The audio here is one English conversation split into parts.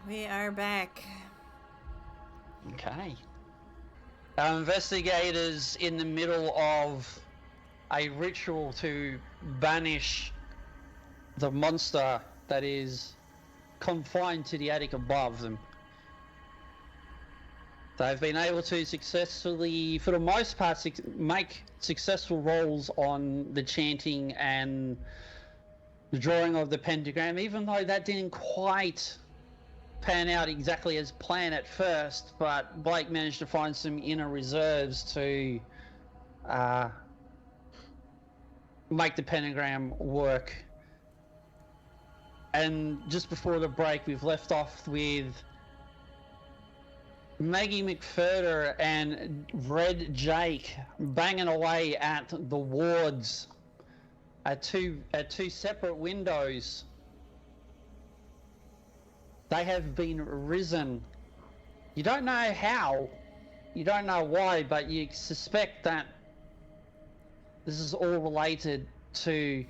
We are back. Okay. Our investigators in the middle of a ritual to banish the monster that is confined to the attic above them. They've been able to successfully, for the most part, make successful rolls on the chanting and the drawing of the pentagram, even though that didn't quite pan out exactly as planned at first, but Blake managed to find some inner reserves to make the pentagram work. And just before the break, we've left off with Maggie McFurter and Red Jake banging away at the wards at two separate windows. They have been risen. You don't know how, you don't know why, but you suspect that this is all related to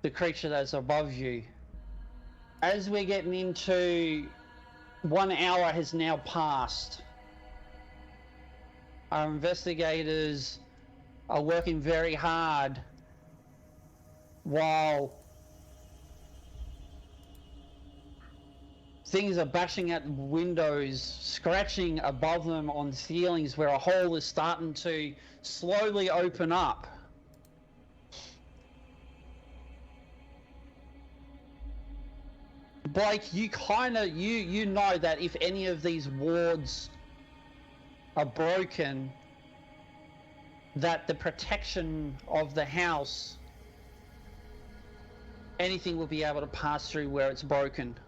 the creature that's above you. As we're getting into 1 hour has now passed. Our investigators are working very hard while things are bashing at windows, scratching above them on ceilings where a hole is starting to slowly open up. Blake, you know that if any of these wards are broken, that the protection of the house, anything will be able to pass through where it's broken.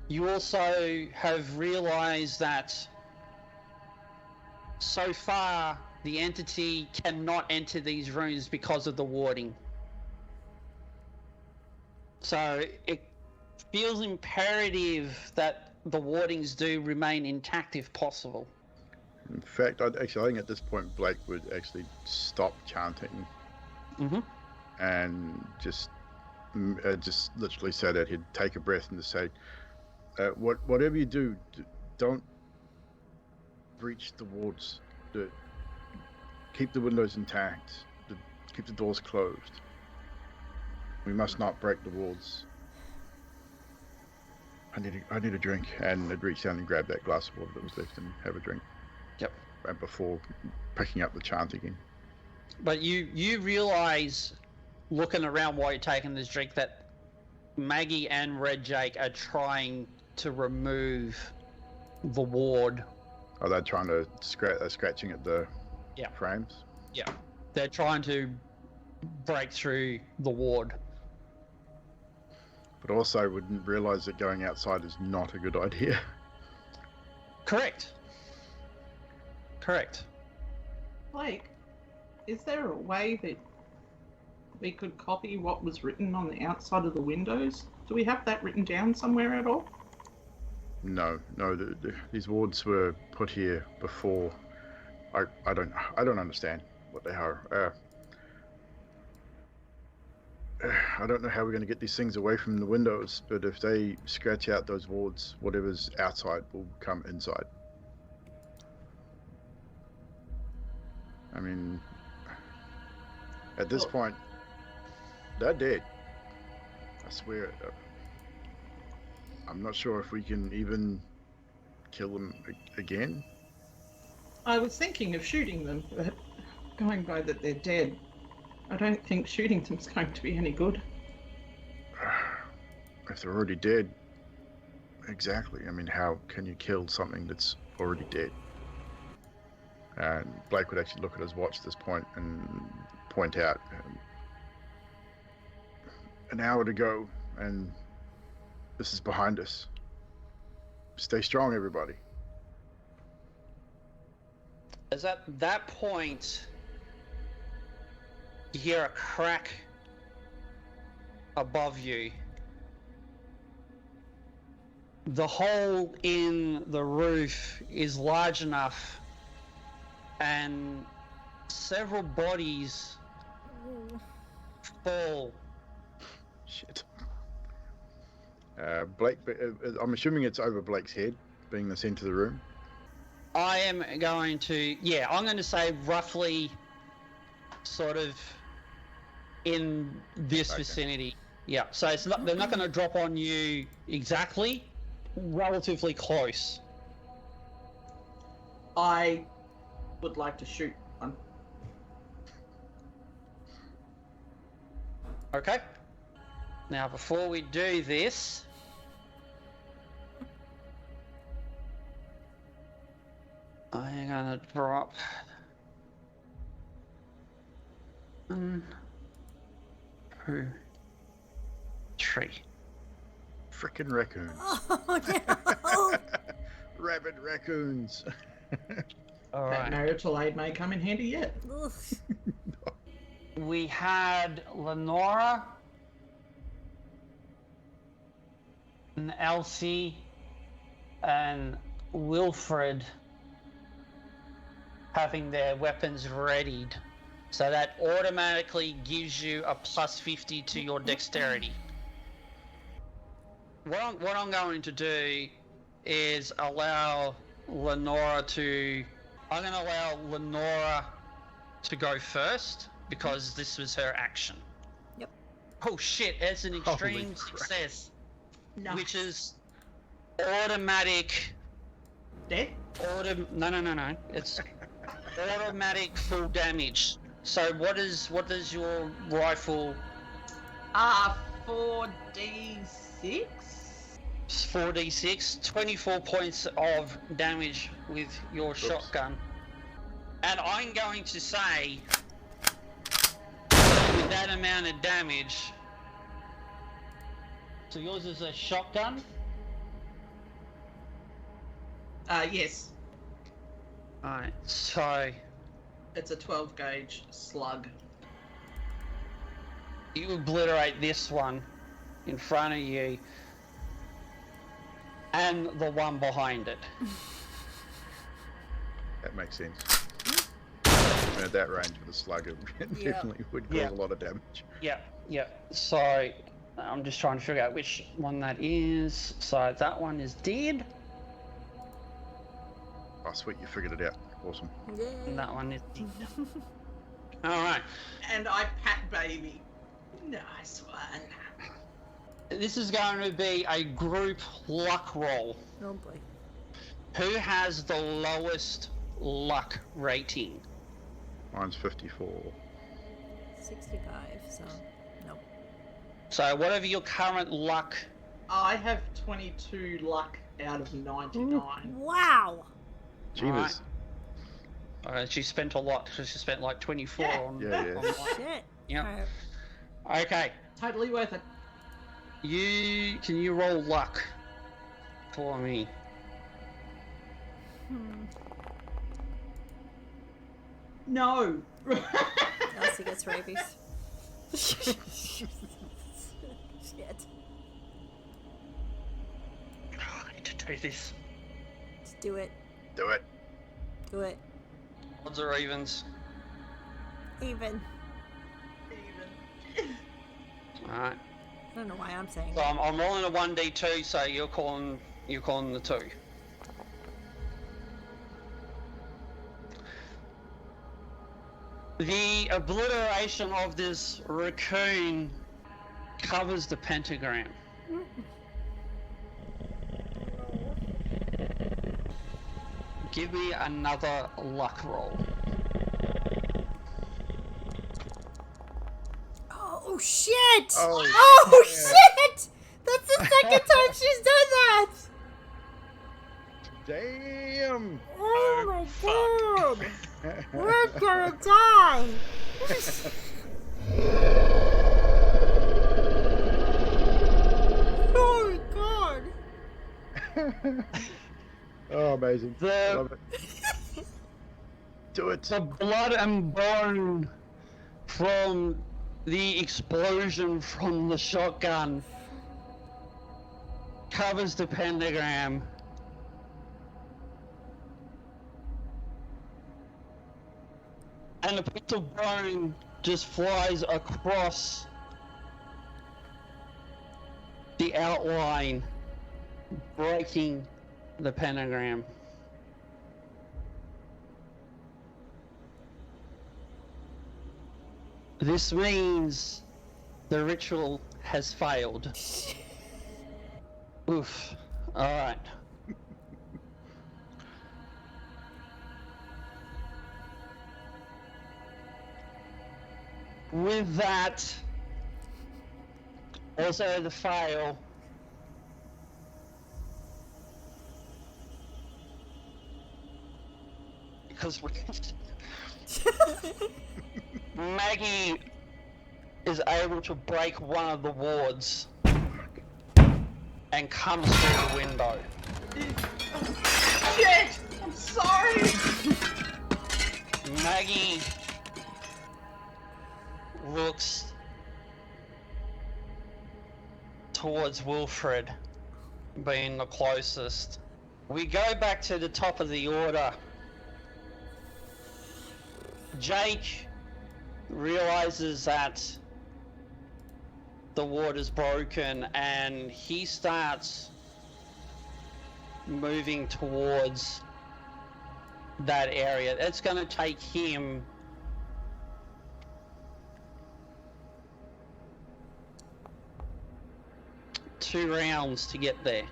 You also have realized that so far the entity cannot enter these rooms because of the warding. So it feels imperative that the wardings do remain intact if possible. In fact, I think at this point Blake would actually stop chanting and just literally say that he'd take a breath and just say, whatever you do, don't breach the wards. Keep the windows intact. Keep the doors closed. We must not break the walls. I need a drink, and I'd reach down and grab that glass of water that was left and have a drink. Yep. And before picking up the chant again. But you realise, looking around while you're taking this drink, that Maggie and Red Jake are trying to remove the ward. Are they trying to scratching at the frames? Yeah. They're trying to break through the ward. But also wouldn't realise that going outside is not a good idea. Correct. Blake, is there a way that we could copy what was written on the outside of the windows? Do we have that written down somewhere at all? No. These wards were put here before. I don't understand what they are. I don't know how we're going to get these things away from the windows, but if they scratch out those wards, whatever's outside will come inside. I mean, at this point, they're dead. I swear. I'm not sure if we can even kill them again. I was thinking of shooting them, but going by that they're dead, I don't think shooting them's going to be any good. If they're already dead, exactly. I mean, how can you kill something that's already dead? And Blake would actually look at his watch at this point and point out an hour to go, and this is behind us. Stay strong, everybody. As at that point, you hear a crack above you. The hole in the roof is large enough, and several bodies fall Shit. Blake, I'm assuming it's over Blake's head, being the centre of the room. I am going to, I'm going to say roughly sort of in this vicinity. Yeah, so it's not, they're not going to drop on you exactly, relatively close. I would like to shoot one. Okay. Now, before we do this, I'm gonna drop 1, 2, 3. Frickin' raccoons. Oh no! Rabid raccoons. All That right. marital aid may come in handy yet. We had Lenora and Elsie and Wilfred having their weapons readied. So that automatically gives you a plus 50 to your dexterity. What I'm going to do is allow Lenora to... I'm going to allow Lenora to go first because this was her action. Yep. Oh shit, it's an extreme Holy crap. success. No. Which is automatic... Dead? No. It's automatic full damage. So what does your rifle... 4d6? 4d6, 24 points of damage with your shotgun. And I'm going to say, with that amount of damage, so yours is a shotgun? Yes. Alright, so It's a 12 gauge slug. you obliterate this one in front of you and the one behind it. That makes sense. And at that range with a slug, it Yeah. definitely would cause Yeah. a lot of damage. Yeah. So I'm just trying to figure out which one that is. So that one is dead, Oh, sweet, you figured it out. Awesome. and that one is dead. Alright. And I pat baby. Nice one. This is going to be a group luck roll. Oh boy. Who has the lowest luck rating? Mine's 54. 65, so nope. So whatever your current luck... I have 22 luck out of 99. Wow! Jeebus. she spent a lot. She spent like 24 Yeah. on... Yeah. on luck. Shit. Yeah. Alright. Okay. Totally worth it. Can you roll luck for me? No. Elsie gets rabies. Shit. I need to do this. Just do it. Do it. Do it. Odds or evens? Even. Even. Alright. I don't know why I'm saying So that. I'm rolling a 1d2, so you're calling the 2. The obliteration of this raccoon covers the pentagram. Give me another luck roll. Oh shit! Oh, Oh, yeah. shit! That's the second time she's done that! Damn! Oh my god! We're gonna die! Oh my god! Oh, amazing. The- Love it. Do it. The blood and bone from the explosion from the shotgun covers the pentagram. And a piece of bone just flies across the outline breaking the pentagram. This means the ritual has failed. Oof. Alright. With that, also the fail, because Maggie is able to break one of the wards and comes through the window. Shit! I'm sorry! Maggie looks towards Wilfred, being the closest. We go back to the top of the order. Jake realizes that the ward is broken and he starts moving towards that area. It's going to take him two rounds to get there.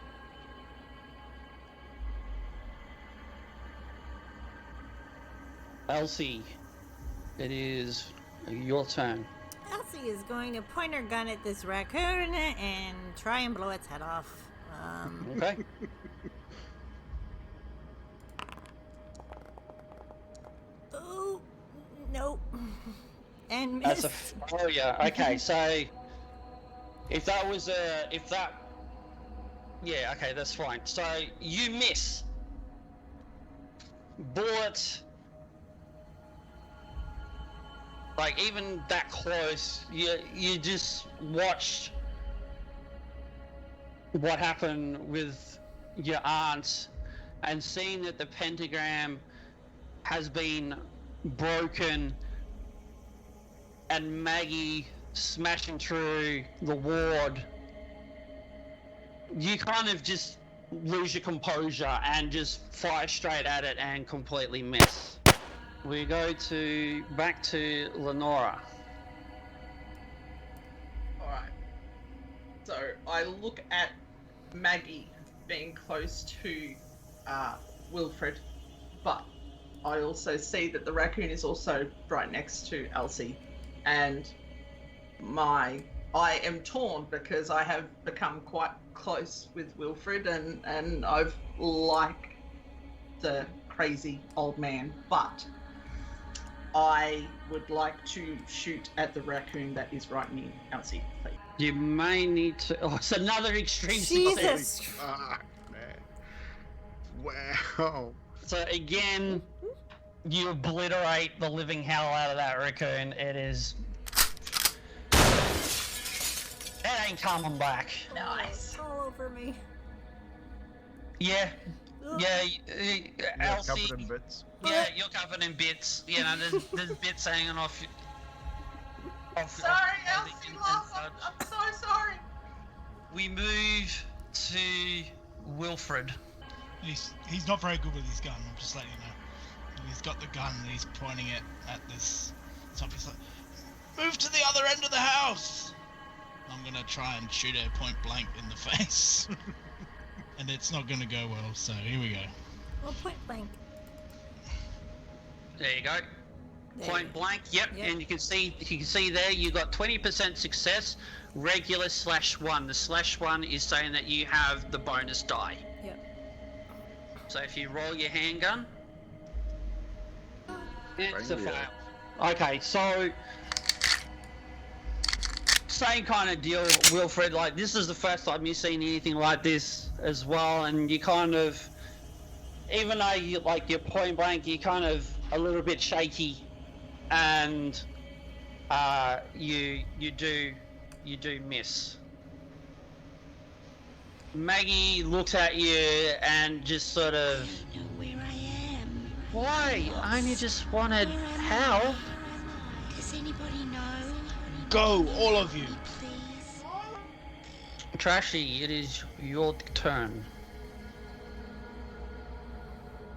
Elsie, it is your turn. Elsie is going to point her gun at this raccoon and try and blow its head off. Okay. Oh, nope. And miss. That's a failure. Okay, so if that was yeah, okay, that's fine. So you miss. Bullet, like even that close, you just watched what happened with your aunt and seeing that the pentagram has been broken and Maggie smashing through the ward, you kind of just lose your composure and just fire straight at it and completely miss. We go back to Lenora. Alright. So I look at Maggie being close to Wilfred, but I also see that the raccoon is also right next to Elsie, and I am torn because I have become quite close with Wilfred and I've liked the crazy old man, but I would like to shoot at the raccoon that is right near Elsie, please. You may need to. Oh, it's another extreme Jesus. success. Fuck, man. Wow. So again, you obliterate the living hell out of that raccoon. It is. It ain't coming back. Nice. All over me. Yeah. Yeah, Yeah, Elsie. covered in bits. Yeah, you're covered in bits. You know, there's bits hanging off. Sorry, of Elsie, the lost. inside. I'm so sorry. We move to Wilfred. He's not very good with his gun, I'm just letting you know. He's got the gun and he's pointing it at this zombie. He's like, move to the other end of the house! I'm gonna try and shoot her point blank in the face. And it's not gonna go well, so here we go. Well, point blank. There you go. There. Point blank. Yep. Yep. And you can see there you got 20% success. Regular /1. The /1 is saying that you have the bonus die. Yep. So if you roll your handgun, it's a Right, yeah. fail. Okay, so same kind of deal, Wilfred. Like, this is the first time you've seen anything like this as well, and you kind of, even though you like your point blank, you're kind of a little bit shaky, and you do miss. Maggie looks at you and just sort of, I don't know where I am. why? I only just wanted help. Does anybody know? Go, all of you! Please. Trashy, it is your turn.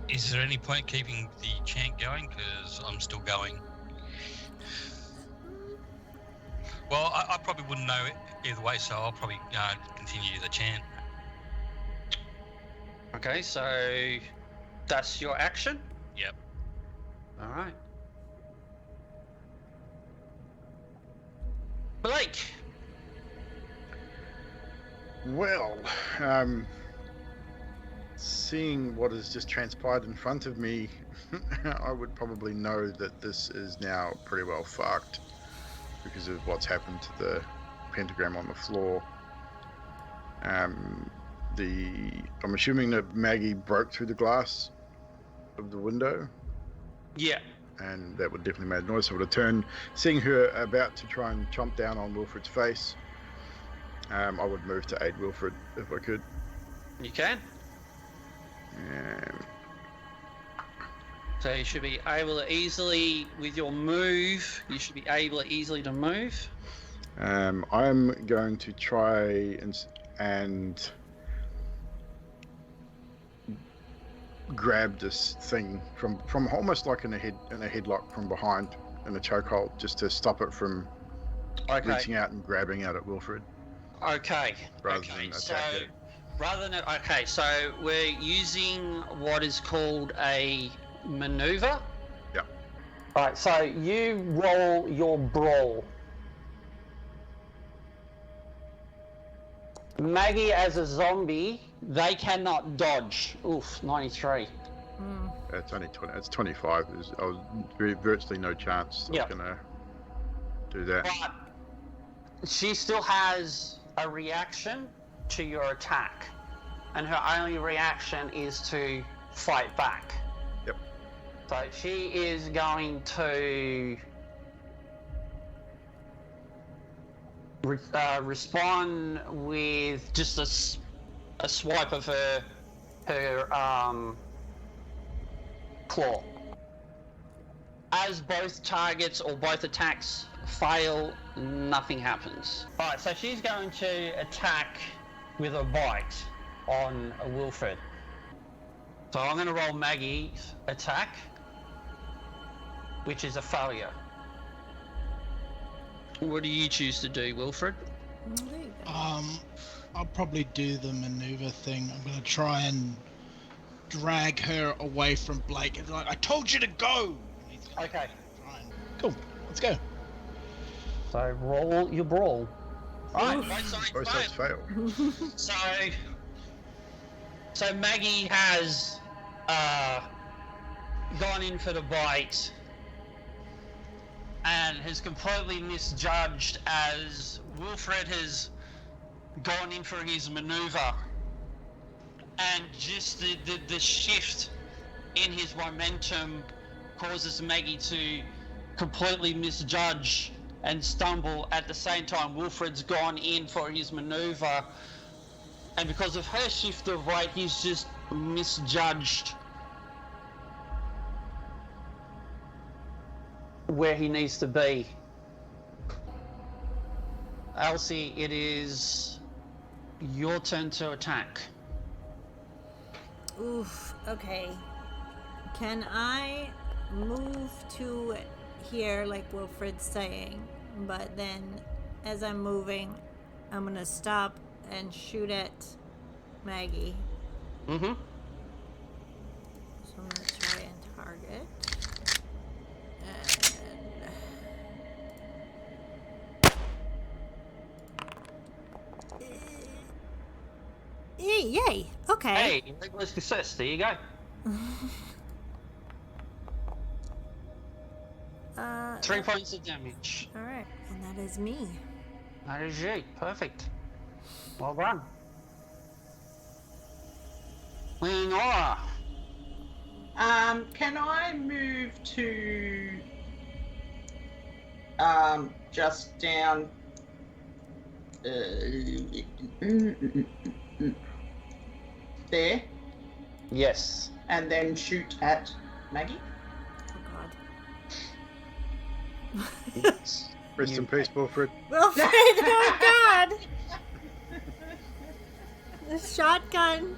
Is there any point keeping the chant going? Because I'm still going. Well, I probably wouldn't know it either way, so I'll probably continue the chant. Okay, so that's your action? Yep. Alright. Blake! Well, seeing what has just transpired in front of me, I would probably know that this is now pretty well fucked because of what's happened to the pentagram on the floor. I'm assuming that Maggie broke through the glass of the window. Yeah. And that would definitely make noise. So I would have turned, seeing her about to try and chomp down on Wilfred's face. I would move to aid Wilfred if I could. You can. Um, So you should be able to easily, with your move, you should be able to easily to move. I'm going to try and grab this thing from almost like in a headlock from behind in a chokehold, just to stop it from reaching out and grabbing out at Wilfred. Okay. Rather than attack it. Okay, so we're using what is called a maneuver. Yeah. Alright, so you roll your brawl. Maggie as a zombie, they cannot dodge. Oof, 93. It's only 20. It's 25. I was virtually no chance. Yeah. I was gonna do that. But she still has a reaction to your attack, and her only reaction is to fight back. Yep. So she is going to respond with just a swipe of her claw. As both targets or both attacks fail, nothing happens. Alright, so she's going to attack with a bite on Wilfred. So I'm going to roll Maggie's attack, which is a failure. What do you choose to do, Wilfred? I'll probably do the maneuver thing. I'm gonna try and drag her away from Blake. It's like, I told you to go! Okay. Cool, let's go. So roll your brawl. Alright, both sides fail. So Maggie has gone in for the bite and has completely misjudged as Wilfred has gone in for his maneuver, and just the shift in his momentum causes Maggie to completely misjudge and stumble. At the same time, Wilfred's gone in for his maneuver, and because of her shift of weight, he's just misjudged where he needs to be. Elsie, it is your turn to attack. Oof, okay. Can I move to here like Wilfred's saying, but then as I'm moving, I'm gonna stop and shoot at Maggie. Mm-hmm. So I'm gonna try and target. Yay! Okay. Hey, regular success. There you go. 3 points of damage. All right, and that is me. That is you. Perfect. Well done. Leonora. Can I move to just down there Yes. and then shoot at Maggie? Oh God. Rest in peace, Wilfred. Wilfred, oh God. The shotgun.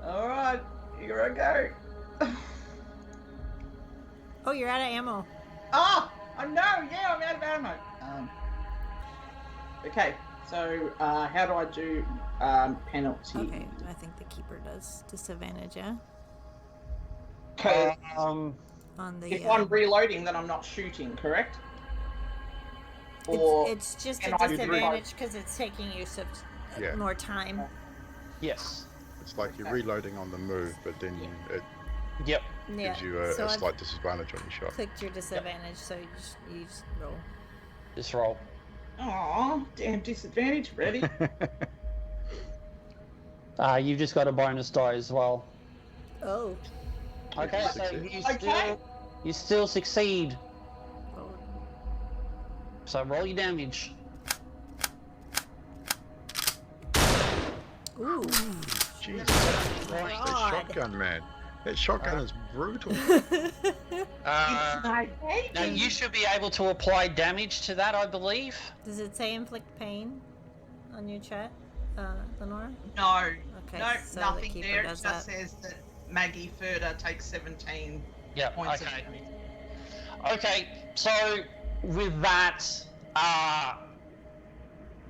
All right, here I go. Oh, you're out of ammo. Ah, I know. Yeah, I'm out of ammo. Okay, so how do I do penalty? Okay, I think the keeper does disadvantage, yeah? 'Cause On the. if I'm reloading, then I'm not shooting, correct? Or It's just can a I do disadvantage because it's taking you Yeah. more time. Yes. It's like you're reloading on the move, but then it Yep. Yeah. gives you a so I've slight disadvantage on your shot. clicked your disadvantage, so you just roll. Just roll. Aw, damn disadvantage. Ready? You've just got a bonus die as well. Oh. Okay, so Success. you still succeed. Roll. So roll your damage. Ooh. Jesus Christ, God. that shotgun, man. That shotgun is brutal. Now you should be able to apply damage to that, I believe. Does it say inflict pain on your chat, Lenora? No. Okay, No, so the nothing keeper there. It does just that. says that Maggie Furter takes 17 Yeah. points of Okay. damage. Okay, so with that,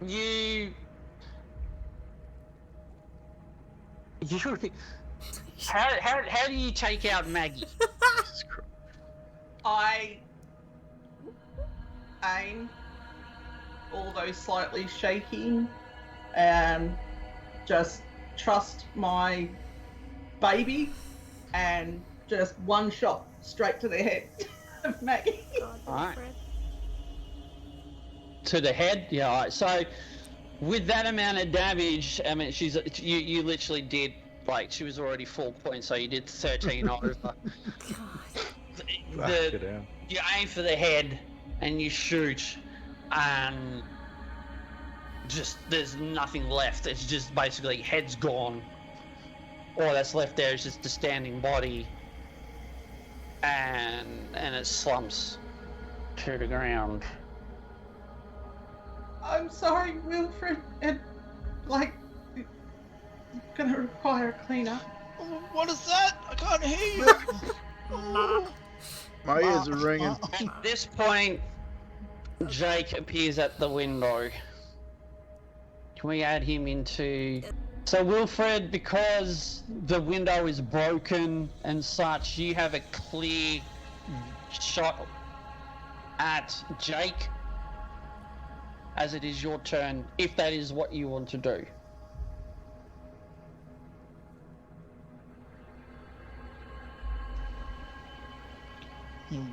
you how do you take out Maggie? Jesus Christ. I aim, although slightly shaking, and just trust my baby and just one shot straight to the head of Maggie. God, Alright. Wilfred. To the head, yeah. All right. So, with that amount of damage, I mean, you literally did like she was already full points, so you did 13 over. God. Fuck it out. You aim for the head and you shoot, and just there's nothing left. It's just basically head's gone. All that's left there is just the standing body, and it slumps to the ground. I'm sorry, Wilfred, and like, it's gonna require a cleanup. What is that? I can't hear you. My ears are ringing. At this point, Jake appears at the window. Can we add him into... So Wilfred, because the window is broken and such, you have a clear shot at Jake, as it is your turn, if that is what you want to do.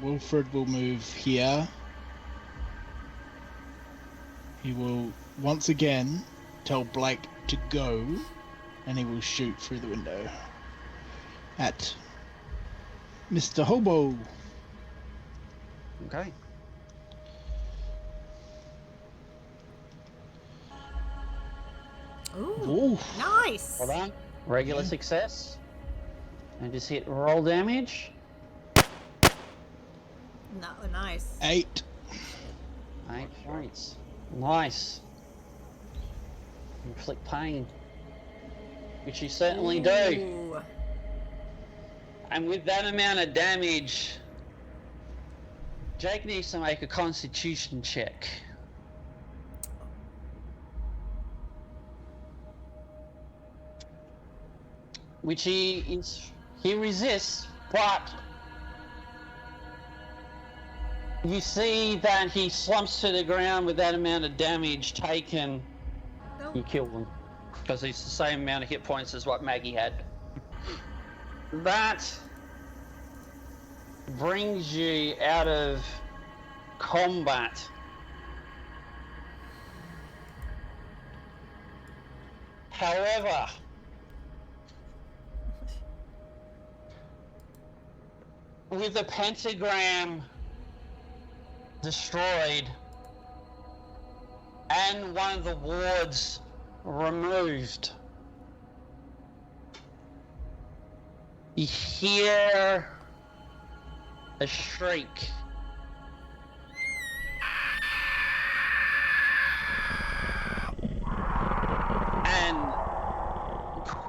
Wilfred will move here. He will once again tell Blake to go, and he will shoot through the window at Mr. Hobo. Okay. Ooh, Ooh. nice. Hold on. Regular success. And just hit roll damage. No, nice. 8. 8 points. Nice. Inflict pain. Which you certainly do. Ooh. And with that amount of damage, Jake needs to make a constitution check. Which he resists, but you see that he slumps to the ground with that amount of damage taken. Nope. You kill him. Because he's the same amount of hit points as what Maggie had. That brings you out of combat. However, with the pentagram destroyed and one of the wards removed, you hear a shriek.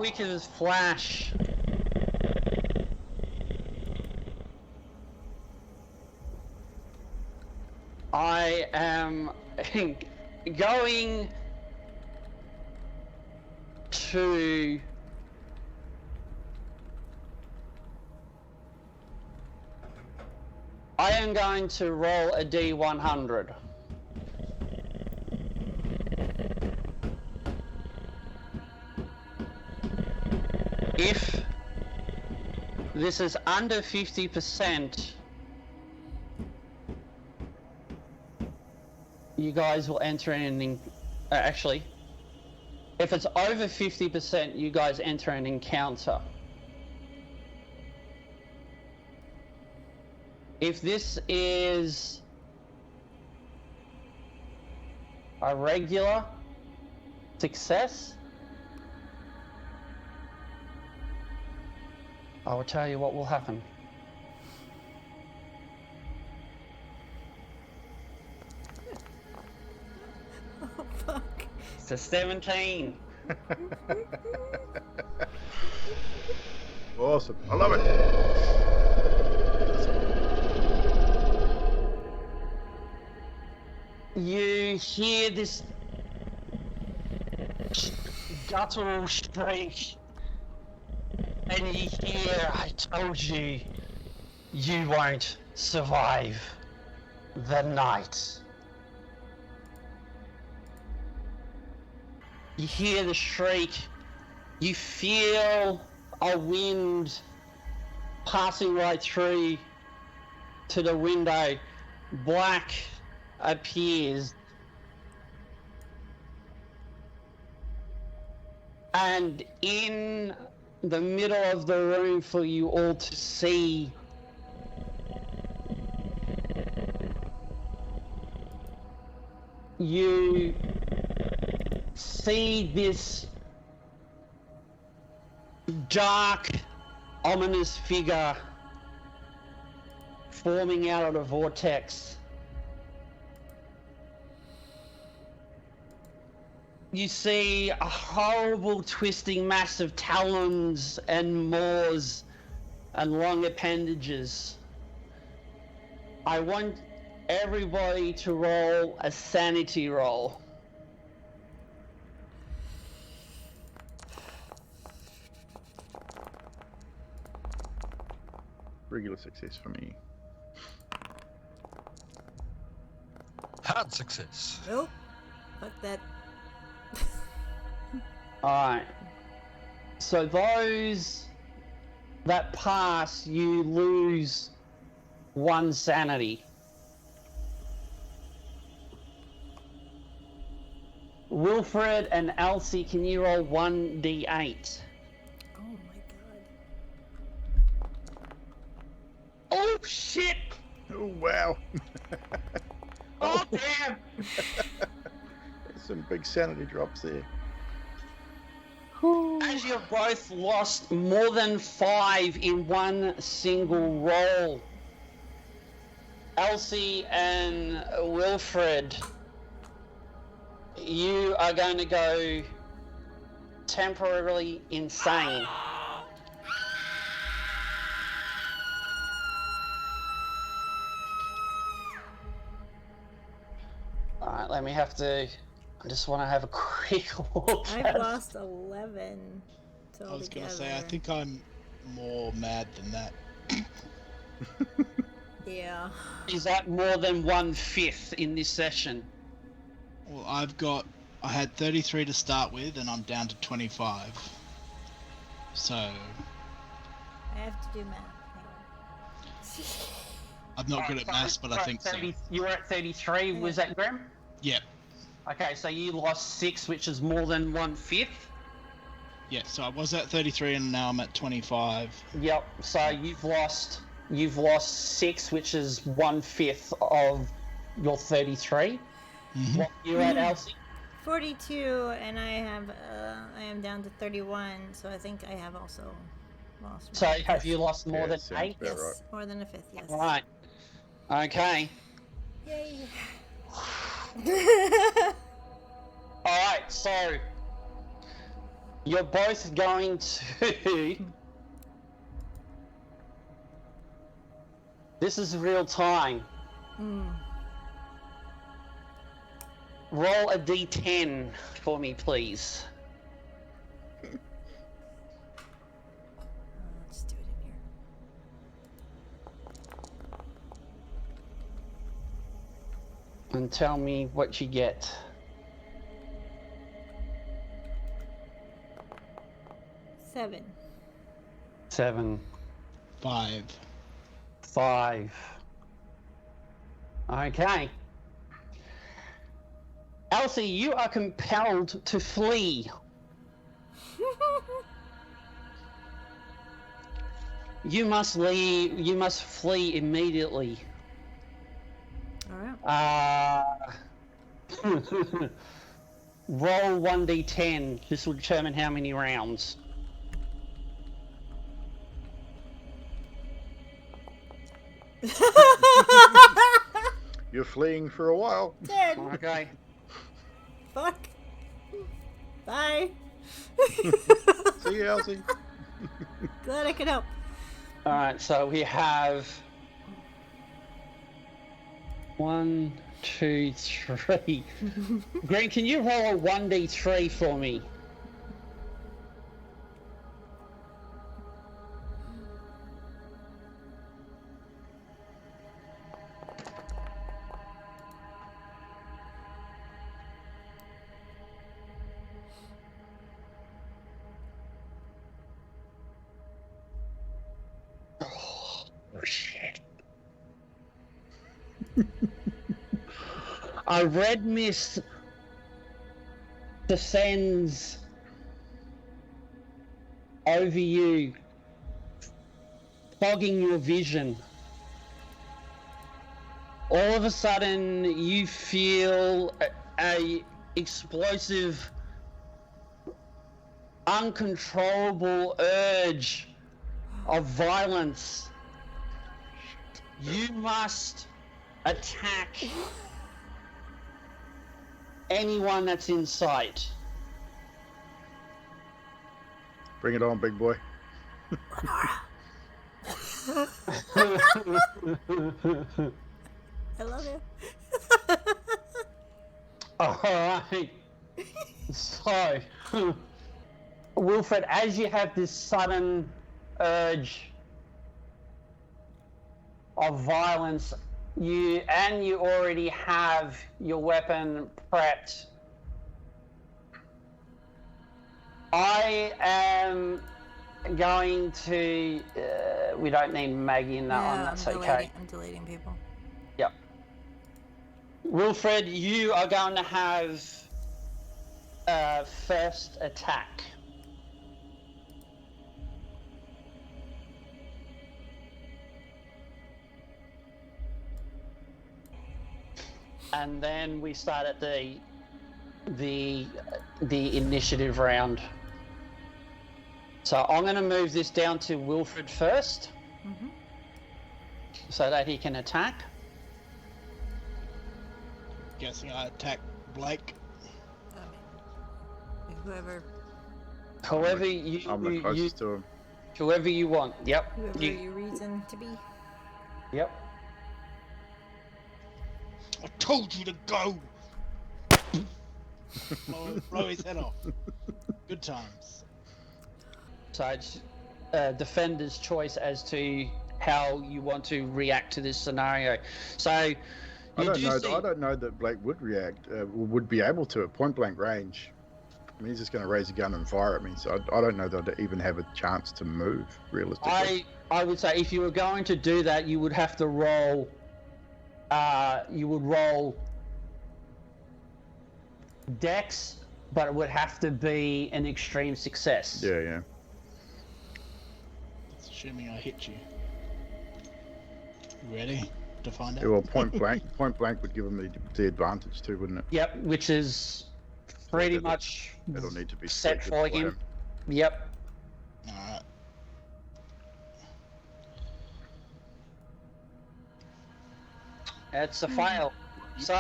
quick as flash, I am going to roll a D100. If this is under 50%, you guys will enter an actually, if it's over 50%, you guys enter an encounter. If this is a regular success, I will tell you what will happen. Oh, fuck. It's a 17. Awesome. I love it. You hear this guttural shriek, and you hear, I told you, you won't survive the night. You hear the shriek, you feel a wind passing right through to the window. Black appears, and in the middle of the room for you all to see, you see this dark, ominous figure forming out of the vortex. You see a horrible twisting mass of talons and maws and long appendages. I want everybody to roll a sanity roll. Regular success for me. Hard success. Nope. Fuck that. Alright. So those that pass, you lose 1 sanity. Wilfred and Elsie, can you roll 1d8? Oh my god. Oh shit! Oh, wow. Oh damn! There's some big sanity drops there. As you've both lost more than 5 in one single roll, Elsie and Wilfred, you are going to go temporarily insane. Alright, let me have to... I just want to have a quick look. I've lost 11 I was together. gonna say, I think I'm more mad than that. Yeah. Is that more than 1/5 in this session? Well, I had 33 to start with, and I'm down to 25. So, I have to do math. Hang I'm not good at maths, but I think so. You were at 33, was that Graham? Yep. Okay, so you lost 6, which is more than 1/5. Yeah, so I was at 33 and now I'm at 25. Yep. So you've lost 6, which is 1/5 of your 33. Mm-hmm. What you at, Elsie? 42, and I am down to 31, so I think I have also lost. So have you lost more Yeah, than sounds 8? about Yes, right. more than a fifth, yes. Right. Okay. Yay. Alright, so You're both going to... This is real time. Roll a d10 for me, please. Let's do it in here. And tell me what you get. 7. 7. 5. 5. Okay. Elsie, you are compelled to flee. You must leave. You must flee immediately. All right. Roll 1d10. This will determine how many rounds. You're fleeing for a while. 10. Okay. Fuck. Bye. See you, Elsie. Glad I could help. Alright, so we have 1, 2, 3. Green, can you roll a 1d3 for me? Oh, shit. A red mist descends over you, fogging your vision. All of a sudden, you feel a explosive, uncontrollable urge of violence. You must attack anyone that's in sight. Bring it on, big boy. I love you. Alright. So, Wilfred, as you have this sudden urge of violence, you already have your weapon prepped. I am going to... we don't need Maggie in that one, that's okay. I'm deleting people. Yep. Wilfred, you are going to have first attack. And then we start at the initiative round. So I'm going to move this down to Wilfred first, so that he can attack. Guessing I attack Blake. Whoever I'm the closest to him. Whoever you want. Yep. you reason to be. Yep. I told you to go! blow his head off. Good times. So it's defender's choice as to how you want to react to this scenario. So I don't know that Blake would react, would be able to at point blank range. I mean, he's just going to raise a gun and fire at me, so I don't know that I'd even have a chance to move, realistically. I would say if you were going to do that, you would have to roll... you would roll Dex, but it would have to be an extreme success. Yeah. That's assuming I hit you. Ready to find out? Yeah, well, point blank would give him the advantage too, wouldn't it? Yep, which is pretty much It'll need to be set for him. Yep. Alright. It's a fail. So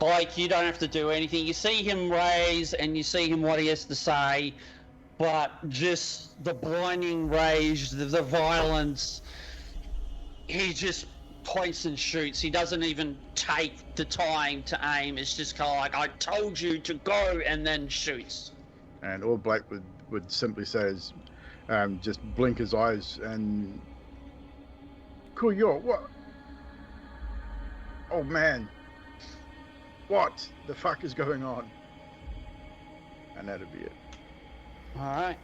Like, you don't have to do anything. You see him raise and you see him what he has to say, but just the blinding rage, the violence, he just points and shoots. He doesn't even take the time to aim. It's just kind of like, I told you to go, and then shoots. And all Blake would simply say is, just blink his eyes and, cool, what? Oh man, what the fuck is going on? And that'd be it. All right.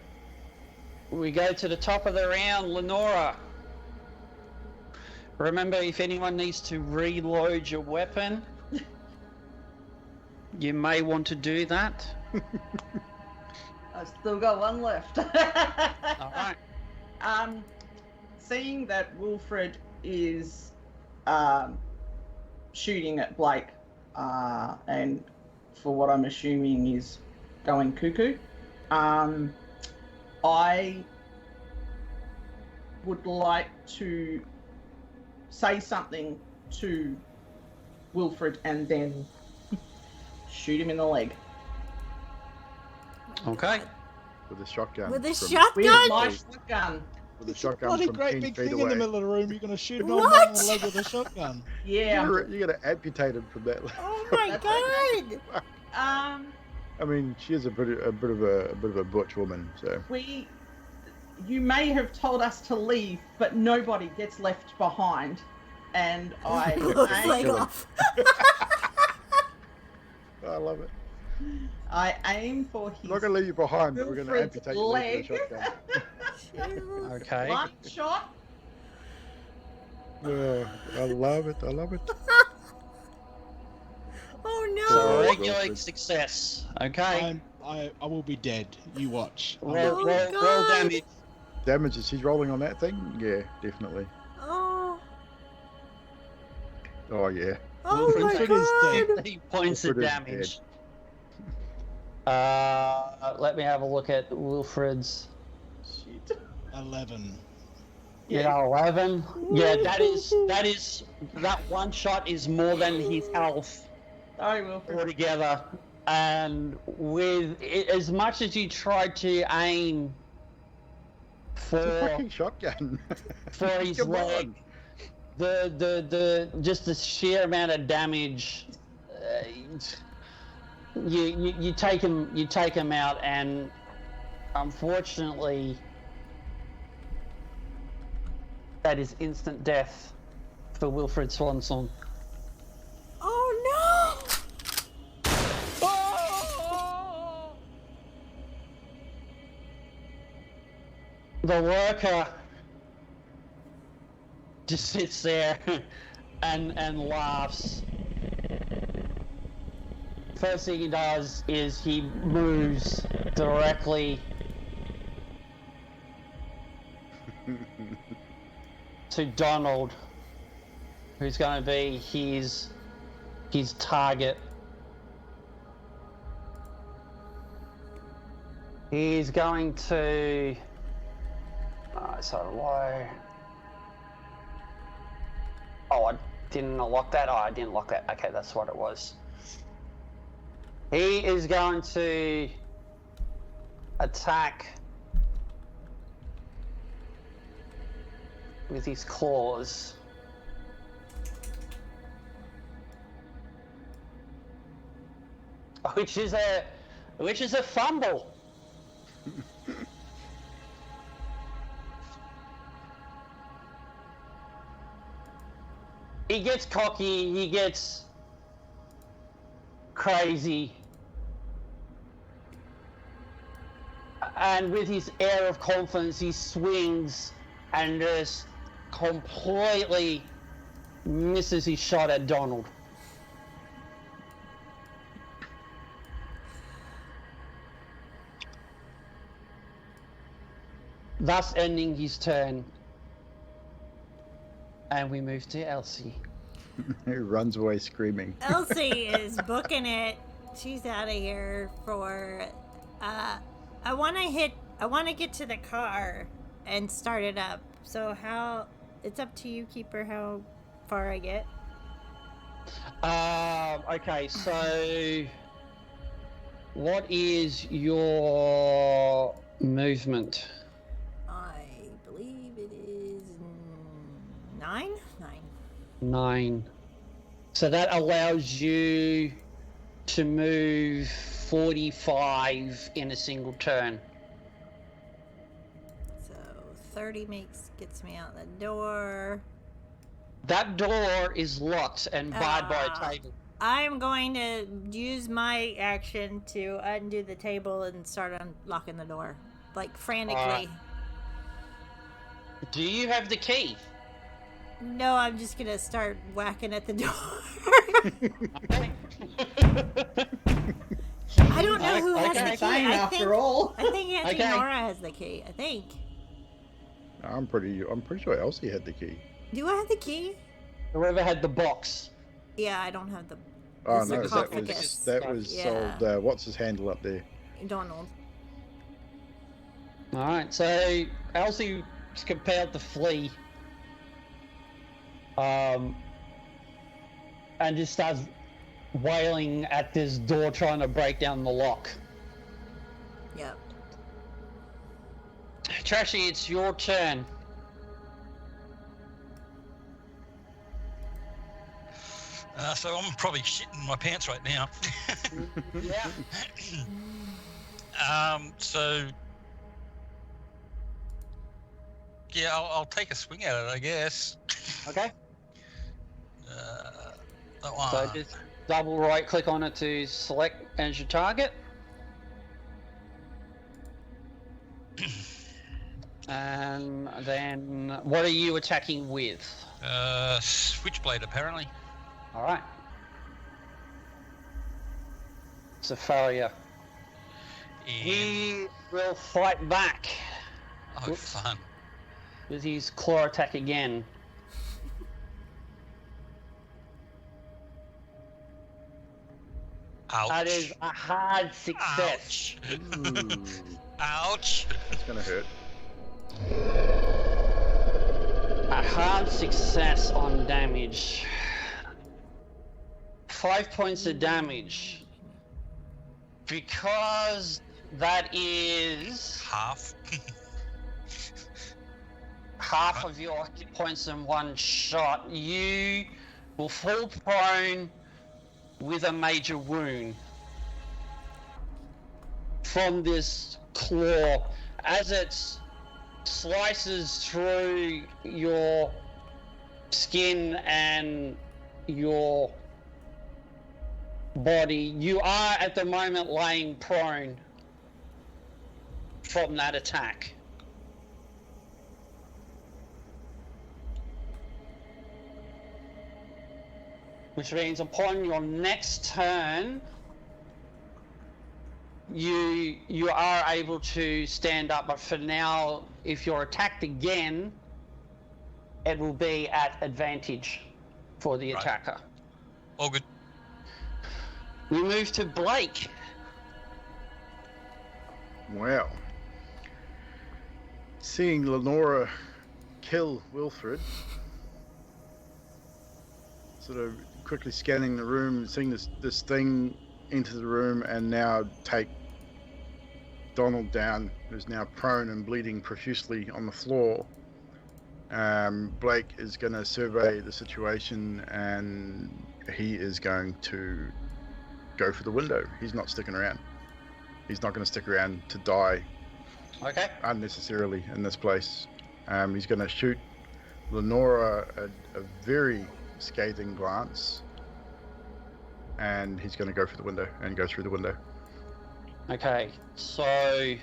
We go to the top of the round, Lenora. Remember, if anyone needs to reload your weapon, you may want to do that. I've still got one left. All right. Seeing that Wilfred is shooting at Blake, and for what I'm assuming is going cuckoo, I would like to say something to Wilfred and then shoot him in the leg. Okay. With a shotgun. With a With shotgun? my shotgun. With a shotgun Bloody from great 10 big feet thing away. in the middle of the room. You're gonna shoot an old What? man in the leg with a shotgun. Yeah. You're gonna amputate him from that. Oh my god! I mean, she is a bit of a butch woman, so. You may have told us to leave, but nobody gets left behind. And I Leg aim, off. I love it. I aim for his I'm not gonna leave you behind, but we're gonna Wilfred's amputate your leg with a leg. shotgun. Okay. One shot. Oh, I love it. I love it. Oh no! So Oh, regular Wilfred. success. Okay. I will be dead. You watch. Roll God. damage. Damages. He's rolling on that thing. Yeah, definitely. Oh, Oh yeah. oh Wilfred my is god! 50 points of Wilfred is damage. Let me have a look at Wilfred's. Shit. 11. Yeah, 11. Yeah, that one shot is more than his health Sorry, Wilfred. altogether. And with as much as you tried to aim It's a for fucking shotgun. his Come on. leg, the just the sheer amount of damage, you take him out, and unfortunately, that is instant death for Wilfred Swanson. Oh no! The worker just sits there and laughs. First thing he does is he moves directly to Donald, who's going to be his target. He's going to so why? Oh, I didn't lock that. Oh, I didn't lock that. Okay, that's what it was. He is going to attack with his claws. Which is a fumble. He gets cocky, he gets crazy, and with his air of confidence, he swings and just completely misses his shot at Donald. Thus ending his turn. And we move to Elsie. He runs away screaming. Elsie is booking it. She's out of here for. I want to get to the car and start it up. So how? It's up to you, Keeper. How far I get? Okay, so what is your movement? I believe it is 9? 9. 9. So that allows you to move 45 in a single turn. So 30 gets me out the door. That door is locked and barred by a Ah. table. I'm going to use my action to undo the table and start unlocking the door, like frantically. Do you have the key? No, I'm just gonna start whacking at the door. I don't know who has the key. Fine, after all. I think Auntie Okay. Nora has the key. I think. I'm pretty sure Elsie had the key. Do I have the key? Whoever had the box. Yeah, I don't have the. Oh It's a no, sarcophagus. that was Yeah. sold. What's his handle up there? Donald. Alright, so Elsie is compelled to flee. And just starts wailing at this door trying to break down the lock. Yep. Trashy, it's your turn. So I'm probably shitting my pants right now. Yeah. So yeah, I'll take a swing at it, I guess. Okay. That one. So just double right click on it to select as your target. And then what are you attacking with? Switchblade, apparently. Alright. It's a failure. He will fight back Oh, Whoops. fun. with his claw attack again. Ouch. That is a hard success. Ouch. Ooh, Ouch. it's gonna hurt. A hard success on damage. 5 points of damage. Because that is Half. half of your hit points in one shot, you will fall prone with a major wound from this claw as it slices through your skin and your body. You are at the moment laying prone from that attack. Which means upon your next turn, you are able to stand up, but for now, if you're attacked again, it will be at advantage for the Right. attacker. All good. We move to Blake. Wow. Seeing Lenora kill Wilfred, sort of quickly scanning the room, seeing this thing into the room, and now take Donald down, who's now prone and bleeding profusely on the floor. Blake is going to survey the situation, and he is going to go for the window. He's not sticking around. He's not going to stick around to die Okay. unnecessarily in this place. He's going to shoot Lenora a very scathing glance, and he's going to go for the window and go through the window. Okay. So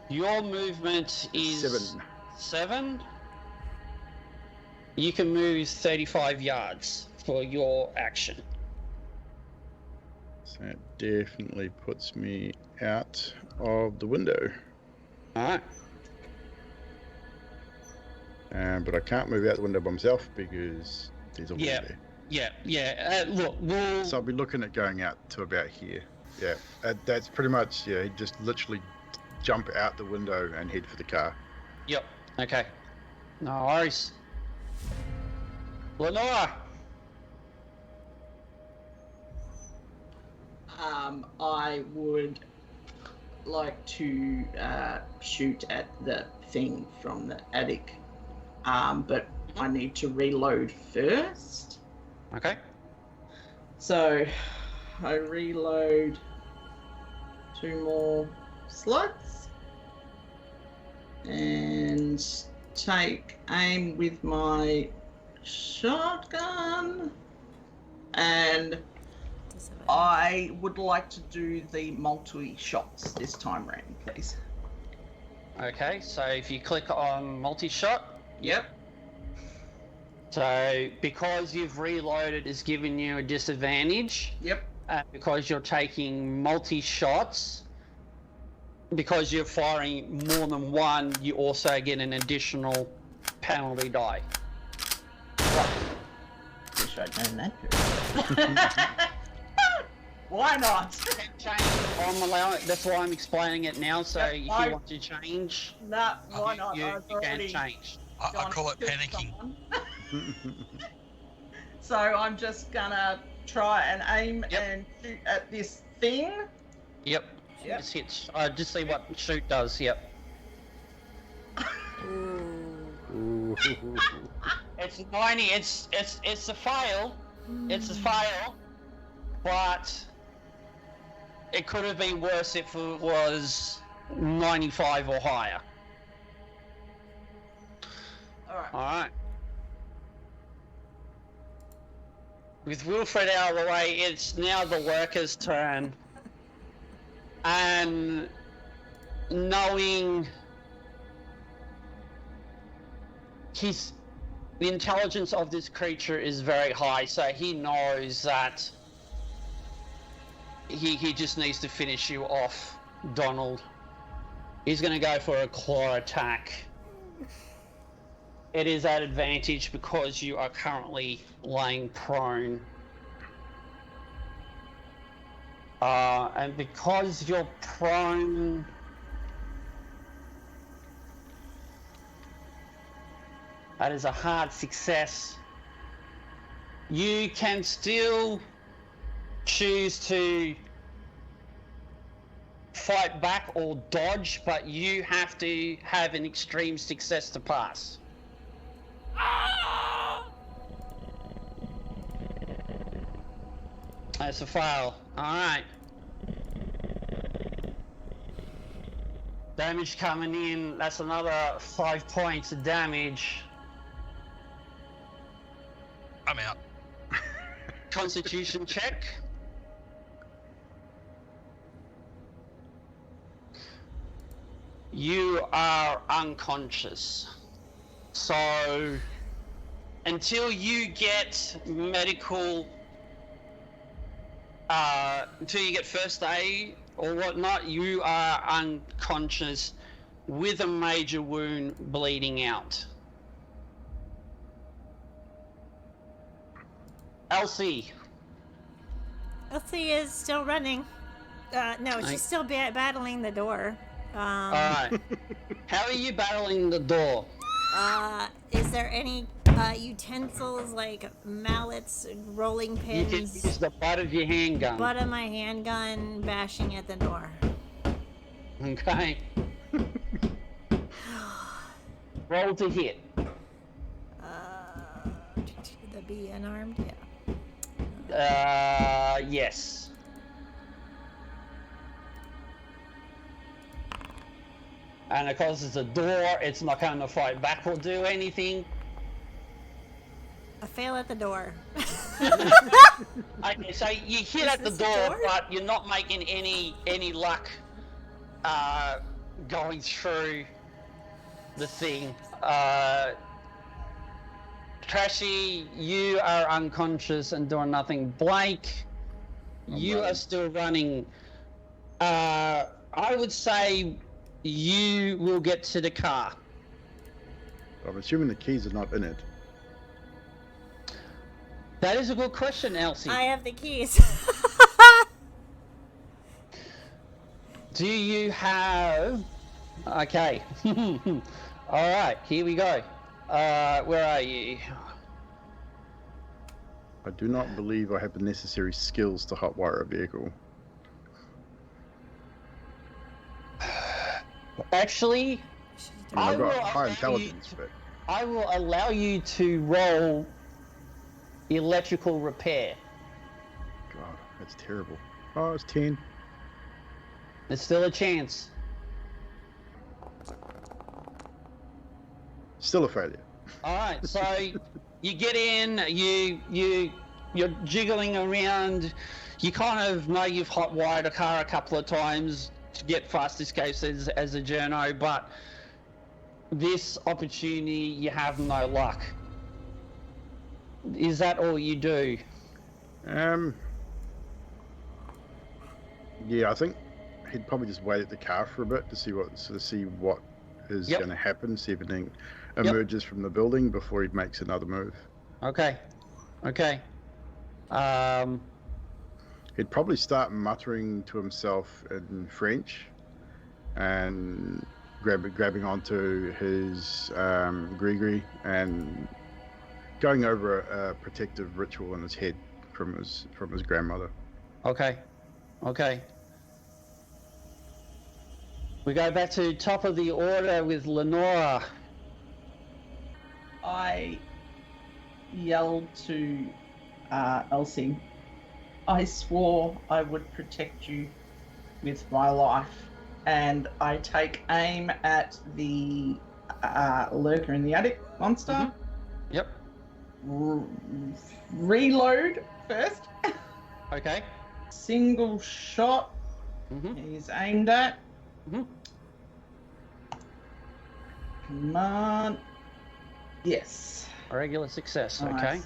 your movement is 7. 7. You can move 35 yards for your action. So that definitely puts me out of the window. Alright. But I can't move out the window by myself because there's a wall Yeah. there. Yeah. Look, we'll... So I'll be looking at going out to about here. Yeah, that's pretty much, yeah, he'd just literally jump out the window and head for the car. Yep. Okay. No worries. Lenora, I would like to shoot at the thing from the attic, but I need to reload first. Okay. So I reload 2 more slots and take aim with my shotgun, and I would like to do the multi-shots this time round, please. Okay, so if you click on multi-shot, Yep. so because you've reloaded, it's giving you a disadvantage. Yep. Because you're taking multi-shots, because you're firing more than one, you also get an additional penalty die. Wish I'd known that. Why not? That's why I'm explaining it now, so if you want to change, Nah, why not? you I've can already change. I call it killed panicking. someone. So I'm just gonna try and aim and shoot at this thing. Yep. Yep. Just hit. Just see what shoot does. Yep. Ooh. It's 90. It's a fail. It's a fail, but it could have been worse if it was 95 or higher. Alright. All right. With Wilfred out of the way, it's now the worker's turn. And knowing the intelligence of this creature is very high, so he knows that he just needs to finish you off, Donald. He's going to go for a claw attack. It is at advantage because you are currently laying prone. And because you're prone, that is a hard success. You can still choose to fight back or dodge, but you have to have an extreme success to pass. That's a fail. Alright. Damage coming in. That's another 5 points of damage. I'm out. Constitution check. You are unconscious. So, until you get medical, until you get first aid or whatnot, you are unconscious with a major wound bleeding out. Elsie. Elsie is still running. No, she's still battling the door. Alright. How are you battling the door? Is there any utensils like mallets, rolling You pins? can use the butt of your handgun. Butt of my handgun bashing at the door. Okay. Roll to hit. The be unarmed, yeah. Yes. And because it's a door, it's not going to fight back or do anything. I fail at the door. Okay, so you hit Is at the this a door, door? but you're not making any luck going through the thing. Trashy, you are unconscious and doing nothing. Blake, you are still running. I would say you will get to the car. I'm assuming the keys are not in it. That is a good question, Elsie. I have the keys. Do you have... Okay. Alright, here we go. Where are you? I do not believe I have the necessary skills to hotwire a vehicle. Actually, I've got high allow intelligence, you but I will allow you to roll electrical repair. God, that's terrible. Oh, it's 10. There's still a chance. Still a failure. All right, so you get in, you're jiggling around. You kind of know you've hot-wired a car a couple of times to get fast escapes as a journo, but this opportunity you have no luck. Is that all you do? Yeah, I think he'd probably just wait at the car for a bit to see what is Yep. going to happen, see if anything emerges from the building before he makes another move. Okay. He'd probably start muttering to himself in French and grabbing onto his Grigri and going over a protective ritual in his head from his grandmother. Okay. We go back to top of the order with Lenora. I yelled to Elsie, I swore I would protect you with my life. And I take aim at the lurker in the attic monster. Yep. Reload first. Okay. Single shot. He's aimed at. Come on. Yes. A regular success. Nice. Okay.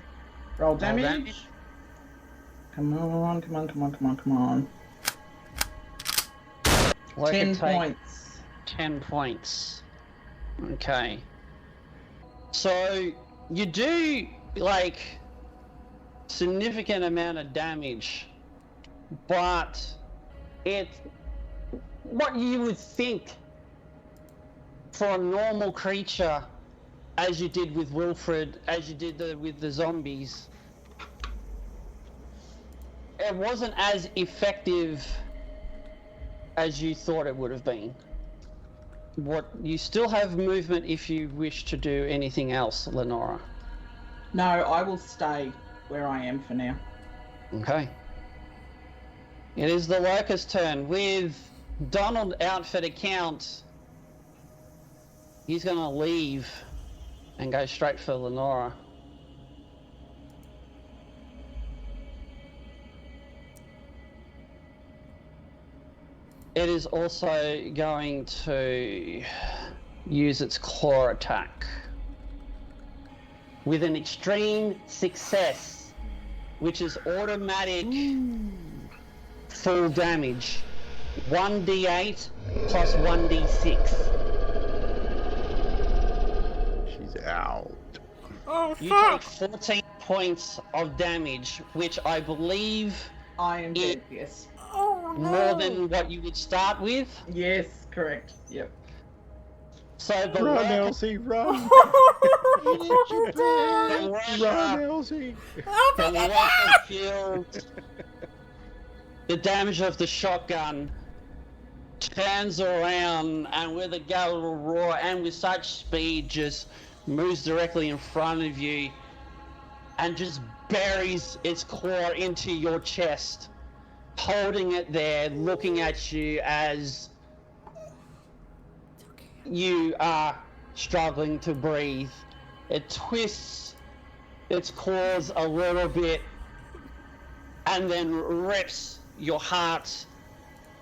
Roll damage. Come on. Like 10 it take points. 10 points. Okay. So you do like significant amount of damage, but it's what you would think for a normal creature, as you did with Wilfred, as you did with the zombies. It wasn't as effective as you thought it would have been. You still have movement if you wish to do anything else, Lenora. No, I will stay where I am for now. Okay. It is the lurker's turn. With Donald out for the count, he's going to leave and go straight for Lenora. It is also going to use its claw attack with an extreme success, which is automatic full damage. 1d8 plus 1d6. She's out. Oh, You fuck! take 14 points of damage, which I believe I am dead, yes. Oh, no! more than what you would start with. Yes, correct. Yep. So the Run, lurker, Elsie, run! the Run, lurker, Elsie! the lurker feels the damage of the shotgun, turns around, and with a guttural roar and with such speed just moves directly in front of you and just buries its claw into your chest, holding it there, looking at you as you are struggling to breathe. It twists its claws a little bit and then rips your heart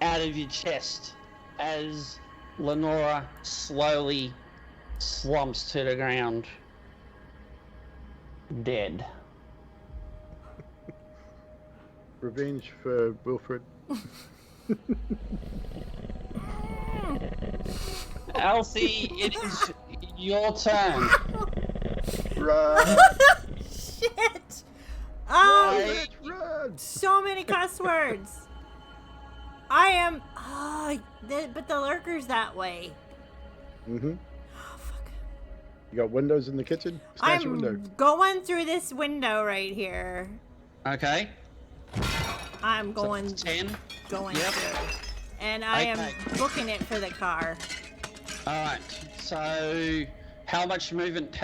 out of your chest as Lenora slowly slumps to the ground, dead. Revenge for Wilfred. Elsie, it is your turn. Run! Shit! Right. Run! So many cuss words. I am. But the lurker's that way. Mm-hmm. Oh, fuck. You got windows in the kitchen? Smash a window. I'm going through this window right here. Okay. I'm going. So 10. Going Yep. through. And I am Okay. booking it for the car. Alright, so how much movement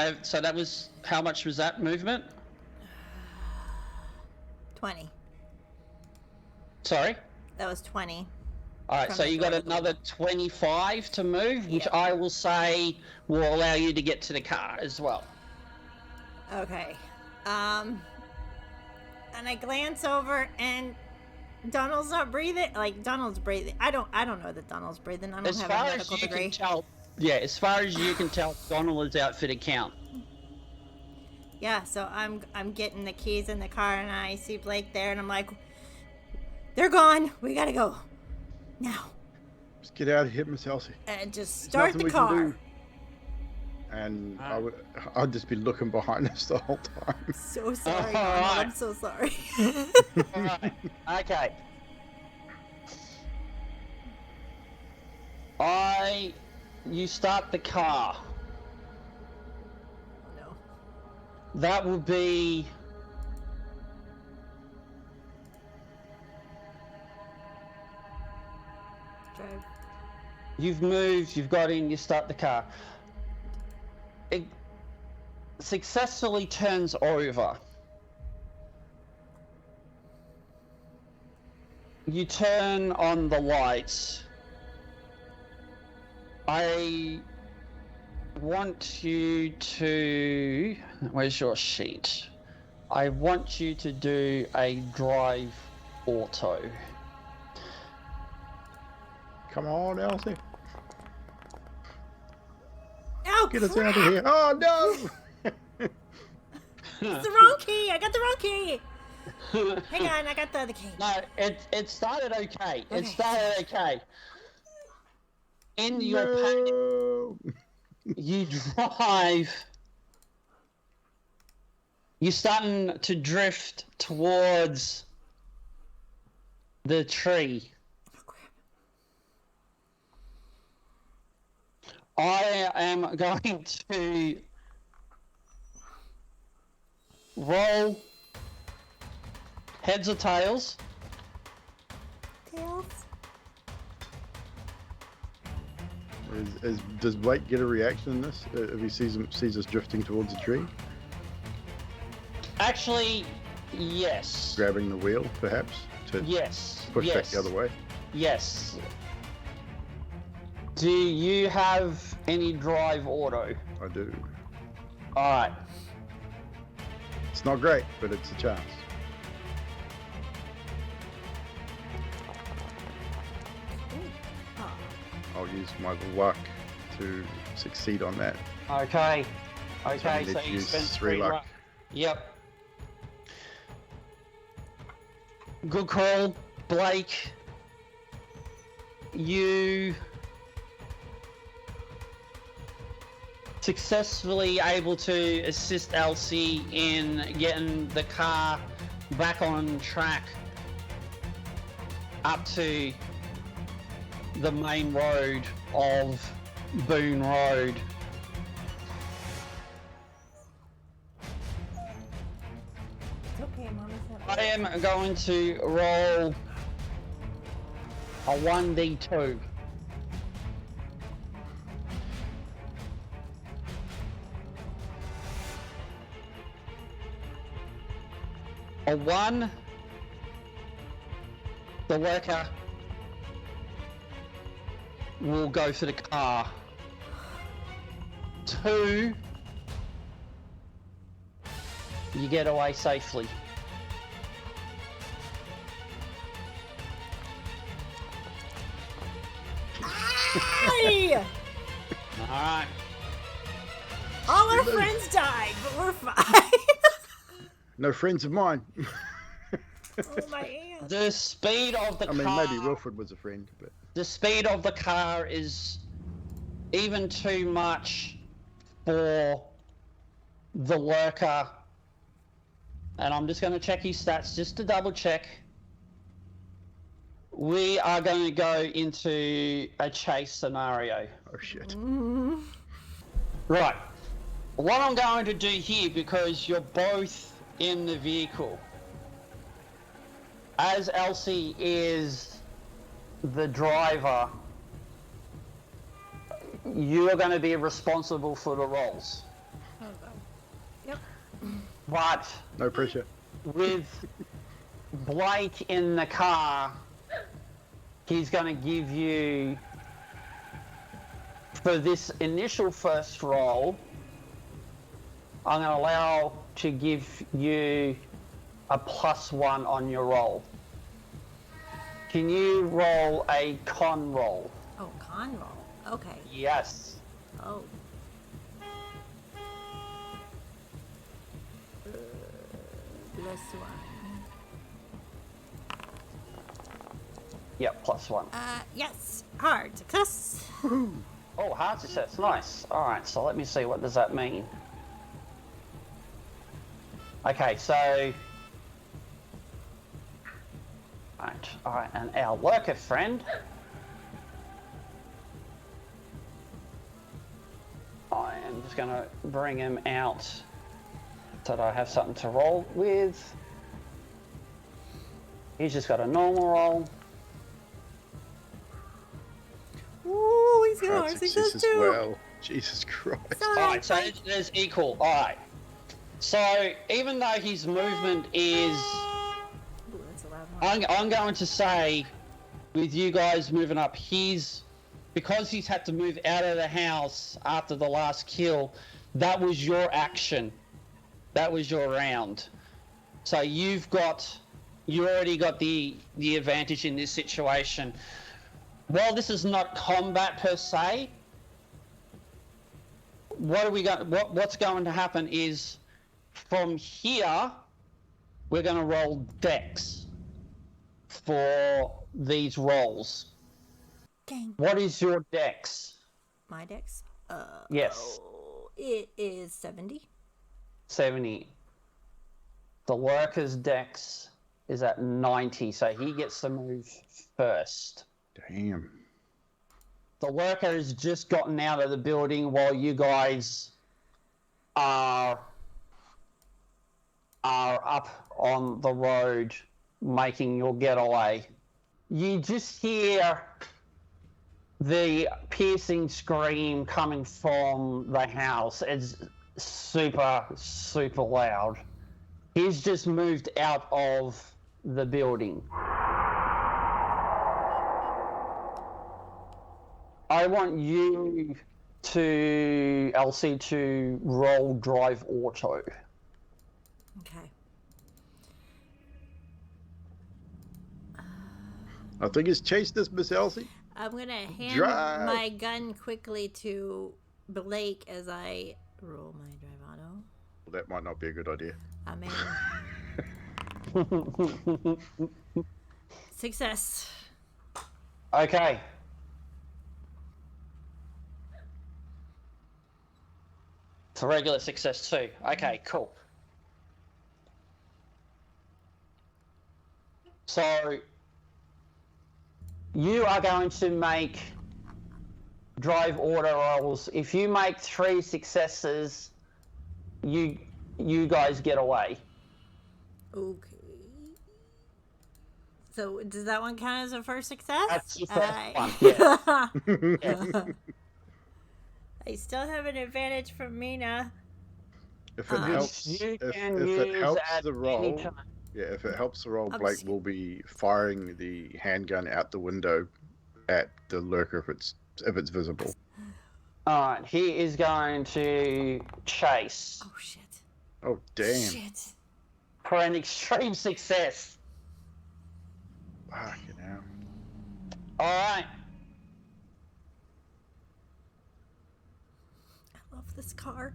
how much was that movement? 20. Sorry? That was 20. Alright, From so the you door got to the another 25 to move, which Yeah. I will say will allow you to get to the car as well. Okay. And I glance over and Donald's not breathing. Like Donald's breathing. I don't know that Donald's breathing. I don't As have a far as medical you degree. can tell, yeah, as far as you can tell, Donald is out for the count. Yeah, so I'm getting the keys in the car and I see Blake there and I'm like, they're gone. We gotta go now. Just get out of here, Miss Elsie. And just There's start nothing the we can car. do. And I'd just be looking behind us the whole time. So sorry, Donald. Alright. I'm so sorry. Alright, okay. You start the car. No. That will be... Drive. You've moved, you've got in, you start the car. It successfully turns over. You turn on the lights. I want you to... Where's your sheet? I want you to do a drive auto. Come on, Elsie. Oh, Get us crap! out of here. Oh, no! It's the wrong key. I got the wrong key. Hang on, I got the other key. No, it started okay. It Okay. started okay. In your panic, No! you drive. You're starting to drift towards the tree. Oh, crap. I am going to roll heads or tails. Tails. Does Blake get a reaction in this if he sees us drifting towards a tree? Actually, yes. Grabbing the wheel, perhaps, to Yes. push yes. back the other way? Yes. Do you have any drive auto? I do. Alright. It's not great, but it's a chance. Oh. I'll use my luck to succeed on that. Okay. So I Okay, need so to you use spend 3 3 luck. luck. Yep. Good call, Blake. You successfully able to assist Elsie in getting the car back on track up to the main road of Boone Road. It's okay, Mama's not. I am going to roll a 1d2. A 1, the worker will go for the car. 2, you get away safely. Hey! Alright. All our friends died, but we're fine. No friends of mine. Oh, my hand. The speed of the I mean, car... maybe Wilfred was a friend, but The speed of the car is even too much for the worker. And I'm just going to check his stats just to double check. We are going to go into a chase scenario. oh shit. Mm. Right. What I'm going to do here, because you're both in the vehicle, as Elsie is the driver, you are going to be responsible for the rolls. Oh, God. Yep. But No pressure. with Blake in the car, he's going to give you, for this initial first roll, I'm going to allow to give you a +1 on your roll. Can you roll a con roll? Oh, con roll. Okay. Yes. Oh. +1. Yep, +1. Yes. Hard success. Oh, hard success. Nice. All right, so let me see. What does that mean? Okay, so... All right, and our lurker friend... I am just going to bring him out so that I have something to roll with. He's just got a normal roll. Ooh, he's got Hard hard success success as too. well. Jesus Christ. Sorry, Alright, so Blake. there's equal. Alright. So, even though his movement is... Ooh, that's a loud one. I'm going to say, with you guys moving up, because he's had to move out of the house after the last kill, that was your action. That was your round. So you already got the advantage in this situation. While this is not combat per se, what's going to happen is, from here, we're going to roll dex for these rolls. Dang. What is your dex? My dex? Yes. It is 70. 70. The lurker's dex is at 90, so he gets to move first. Damn. The lurker has just gotten out of the building while you guys are up on the road making your getaway. You just hear the piercing scream coming from the house. It's super, super loud. He's just moved out of the building. I want you to, Elsie, to roll drive auto. Okay. I think it's chased us, Miss Elsie. I'm going to hand Drive. my gun quickly to Blake as I roll my drive auto. Well, that might not be a good idea. I'm in. Success. Okay. It's a regular success too. Okay, cool. So, you are going to make drive order rolls. If you make 3 successes, you guys get away. Okay. So does that one count as a first success? That's the first one, yeah. Yeah. I still have an advantage from Mina. If it helps, You if can it use helps at the any roll, time. yeah, if it helps the roll, I'm Blake s- will be firing the handgun out the window at the lurker if it's visible. Alright, he is going to chase Oh shit. Oh damn! Shit. for an extreme success. Fucking hell! Alright. I love this car.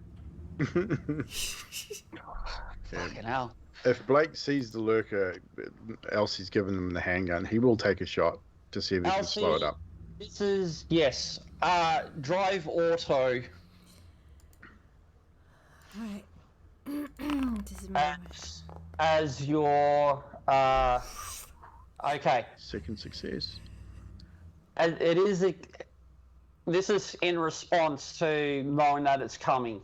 Fucking hell. If Blake sees the lurker, Elsie's given him the handgun, he will take a shot to see if he can slow it up. This is, yes, drive auto Alright. This is my as your, okay. Second success. As it is, this is in response to knowing that it's coming.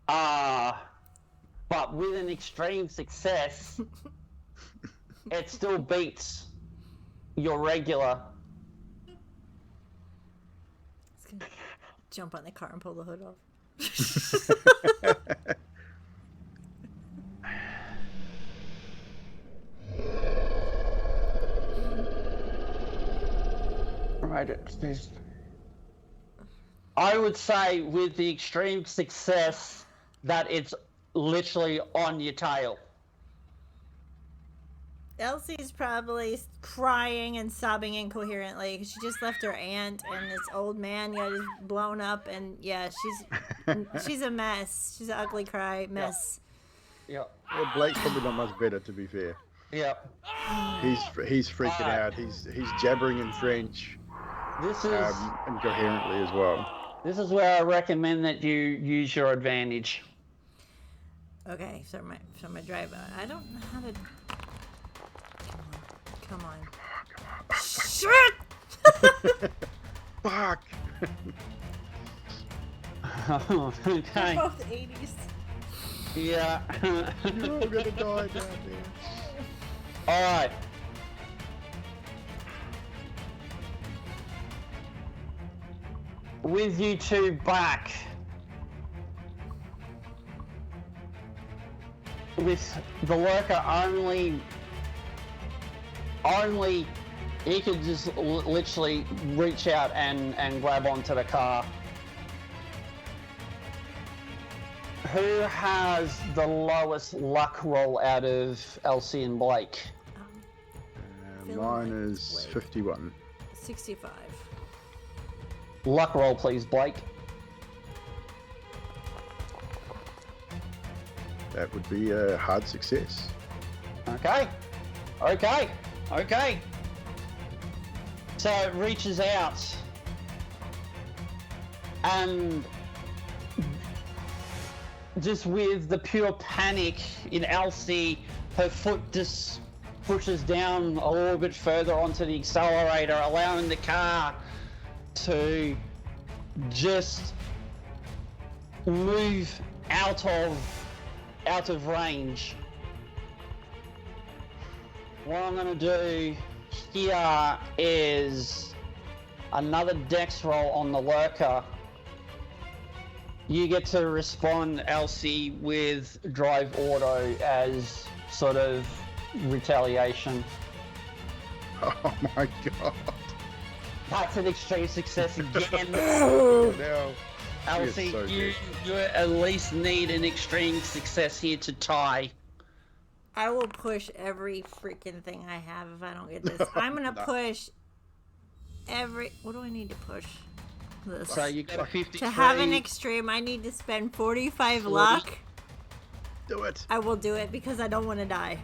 But with an extreme success, it still beats your regular. jump on the car and pull the hood off. Right, I would say with the extreme success that it's literally on your tail. Elsie's probably crying and sobbing incoherently because she just left her aunt and this old man got just blown up, and yeah, she's a mess. She's an ugly cry mess. Yep. Well, Blake's probably not much better, to be fair. Yep. He's freaking out. He's jabbering in French. This is incoherently as well. This is where I recommend that you use your advantage. Okay, so my drive. I don't know how to. Come on. Shit! Fuck! Okay. Both 80s. Yeah. You're all gonna die down there. Alright. With you two back. With the worker only he could just literally reach out and grab onto the car. Who has the lowest luck roll out of Elsie and Blake? Mine is 51. 65. Luck roll, please, Blake. That would be a hard success. Okay. So it reaches out and just with the pure panic in Elsie, her foot just pushes down a little bit further onto the accelerator, allowing the car to just move out of range. What I'm going to do here is another dex roll on the lurker. You get to respond, Elsie, with drive auto as sort of retaliation. Oh my god. That's an extreme success again. Now, Elsie, so you at least need an extreme success here to tie. I will push every freaking thing I have if I don't get this. I'm gonna push every. What do I need to push? This. So you got a 53. To have an extreme, I need to spend 45 luck. do it. I will do it because I don't want to die.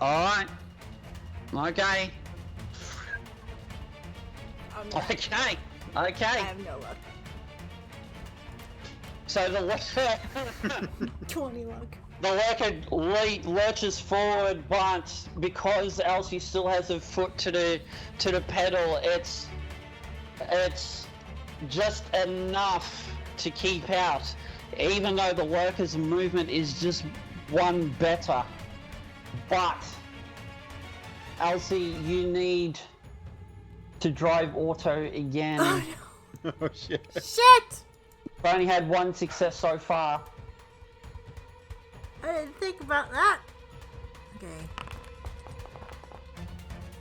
Alright. Okay. Okay. I have no luck. So the lurker, 20 luck. the lurker lurches forward, but because Elsie still has her foot to the pedal, it's just enough to keep out, even though the lurker's movement is just one better. But Elsie, you need to drive auto again. Oh, no. Oh shit. Shit! We've only had one success so far. I didn't think about that. Okay.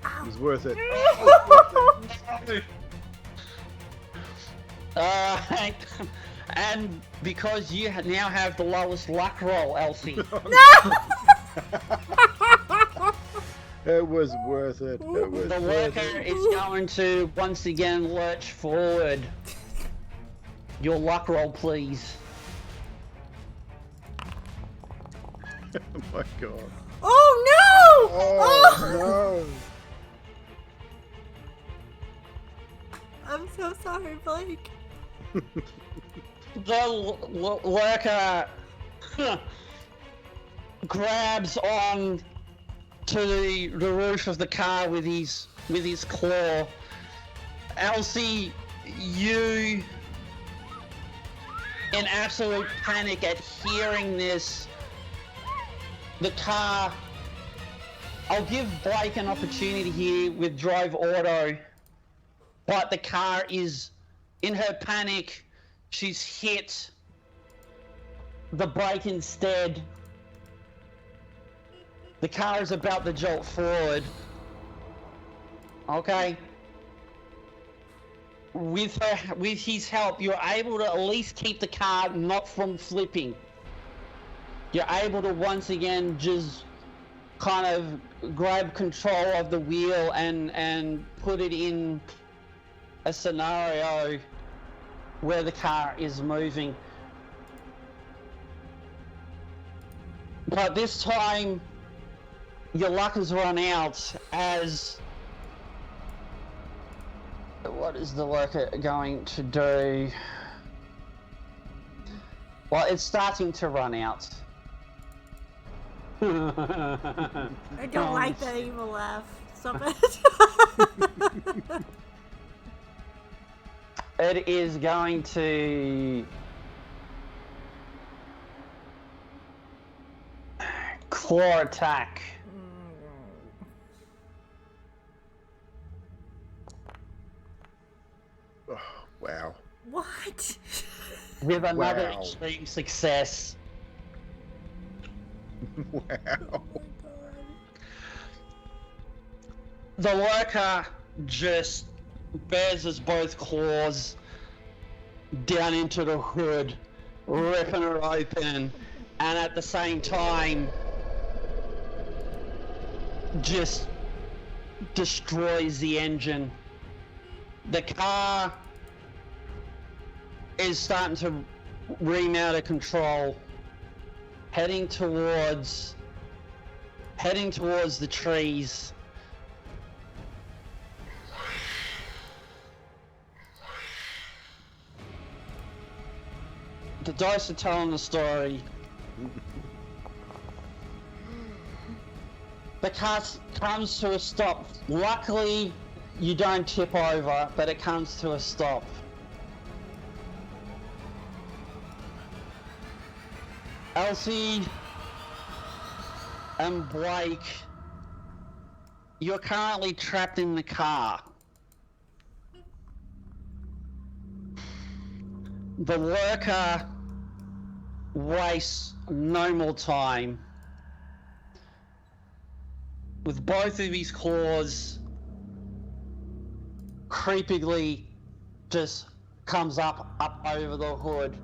It was worth it. And because you now have the lowest luck roll, Elsie. It was worth it. It was The worth worker it. is going to once again lurch forward. Your luck roll, please. Oh my god. Oh no! Oh no! I'm so sorry, Blake. The lurker grabs on to the roof of the car with his claw. Elsie, you, in absolute panic at hearing this, the car. I'll give Blake an opportunity here with drive auto, but the car is in her panic, she's hit the brake instead. The car is about to jolt forward. Okay. With his help, you're able to at least keep the car not from flipping. You're able to once again just kind of grab control of the wheel and put it in a scenario where the car is moving. But this time, your luck has run out as... What is the worker going to do? Well, it's starting to run out. I don't like that evil laugh. Stop it. It is going to claw attack. Oh, wow. What? With another Wow. extreme success. Wow. The lurker just bears his both claws down into the hood, ripping it open, and at the same time just destroys the engine. The car is starting to ream out of control, heading towards the trees. The dice are telling the story. The car comes to a stop. Luckily, you don't tip over, but it comes to a stop. Elsie and Blake, you're currently trapped in the car. The lurker wastes no more time. With both of his claws, creepily just comes up over the hood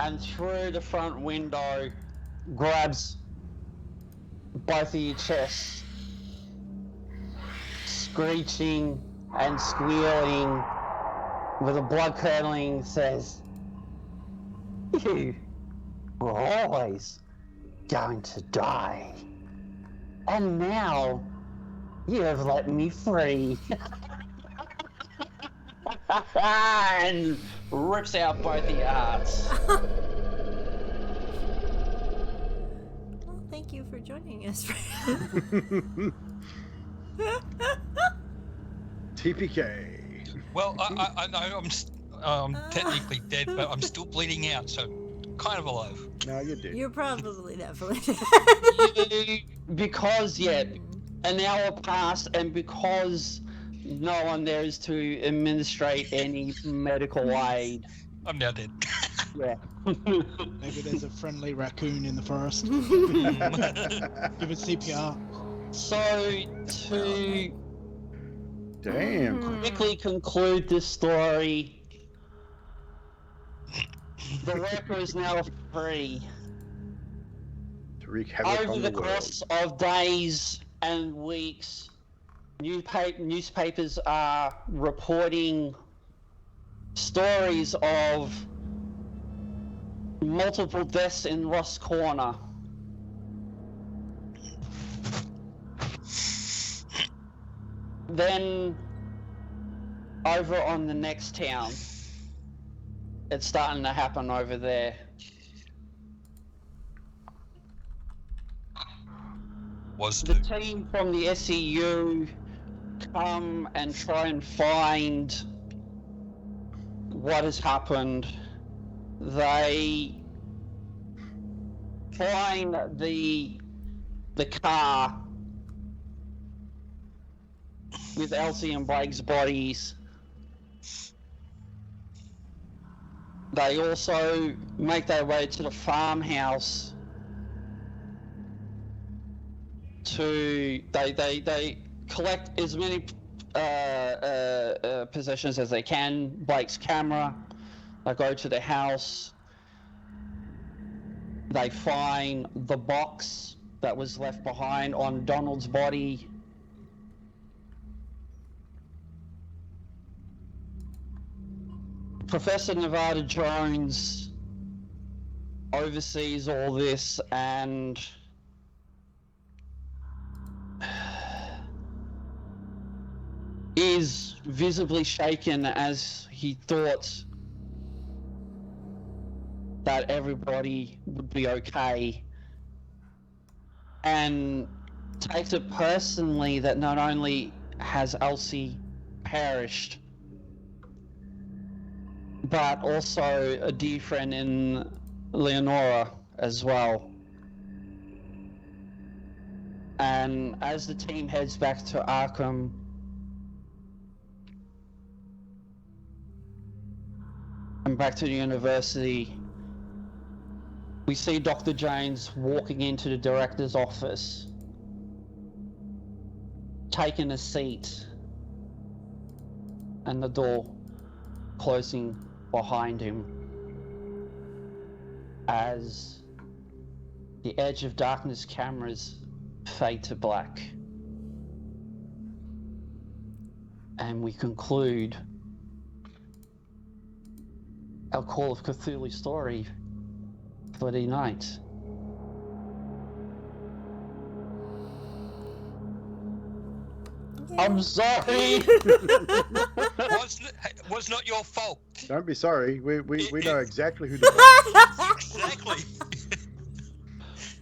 and through the front window grabs both of your chests, screeching and squealing with a blood-curdling says, "You were always going to die. And now you have let me free." And rips out both the hearts. Well, thank you for joining us. TPK. Well, I know I'm technically dead, but I'm still bleeding out, so kind of alive. No, you did. You're probably definitely Because, an hour passed, and because no one there is to administrate any medical aid. I'm now dead. Yeah. Maybe there's a friendly raccoon in the forest. Give it CPR. So, to Damn. quickly conclude this story, the worker is now free. To wreak havoc Over on the the world. course of days and weeks, newspapers are reporting stories of multiple deaths in Ross Corner. Then, over on the next town, it's starting to happen over there. Was The to. team from the SEU come and try and find what has happened. They find the car with Elsie and Blake's bodies, they also make their way to the farmhouse they collect as many possessions as they can. Blake's camera. They go to the house. They find the box that was left behind on Donald's body. Professor Nevada Jones oversees all this and is visibly shaken as he thought that everybody would be okay, and takes it personally that not only has Elsie perished, but also a dear friend in Leonora as well. And as the team heads back to Arkham, and back to the university, we see Dr. Jones walking into the director's office, taking a seat, and the door closing behind him as the Edge of Darkness cameras fade to black. And we conclude our Call of Cthulhu story for the night. I'm sorry. Was not your fault. Don't be sorry. We know exactly who to blame. Exactly.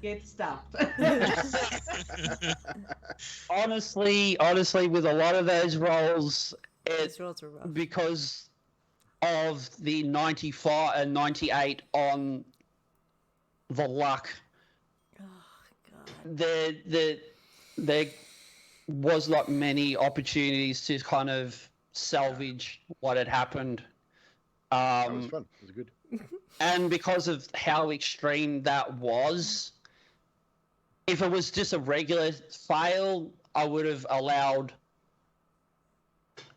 Get stuffed. honestly, with a lot of those roles, Those rolls are rough. because of the 95 and 98 on the luck, Oh, God. there was not many opportunities to kind of salvage what had happened. That was fun. It was good. And because of how extreme that was, if it was just a regular fail, I would have allowed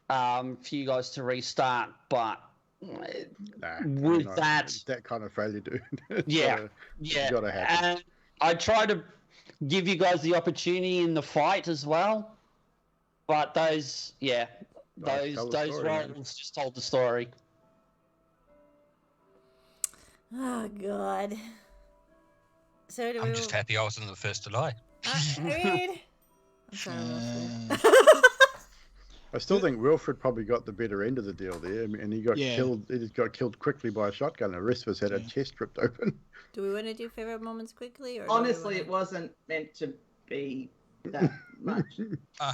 for you guys to restart. But Nah, with no, that kind of failure, dude. Yeah. Gotta happen. And I try to give you guys the opportunity in the fight as well. But those tell the those story, man. roles just told the story. Oh, God. So do I'm just happy I wasn't the first to die. Reed. I'm sorry, Wilfred. I still think Wilfred probably got the better end of the deal there, and he got killed. He just got killed quickly by a shotgun. The rest of us had a chest ripped open. Do we want to do favorite moments quickly? Or Honestly, it wasn't meant to be that much.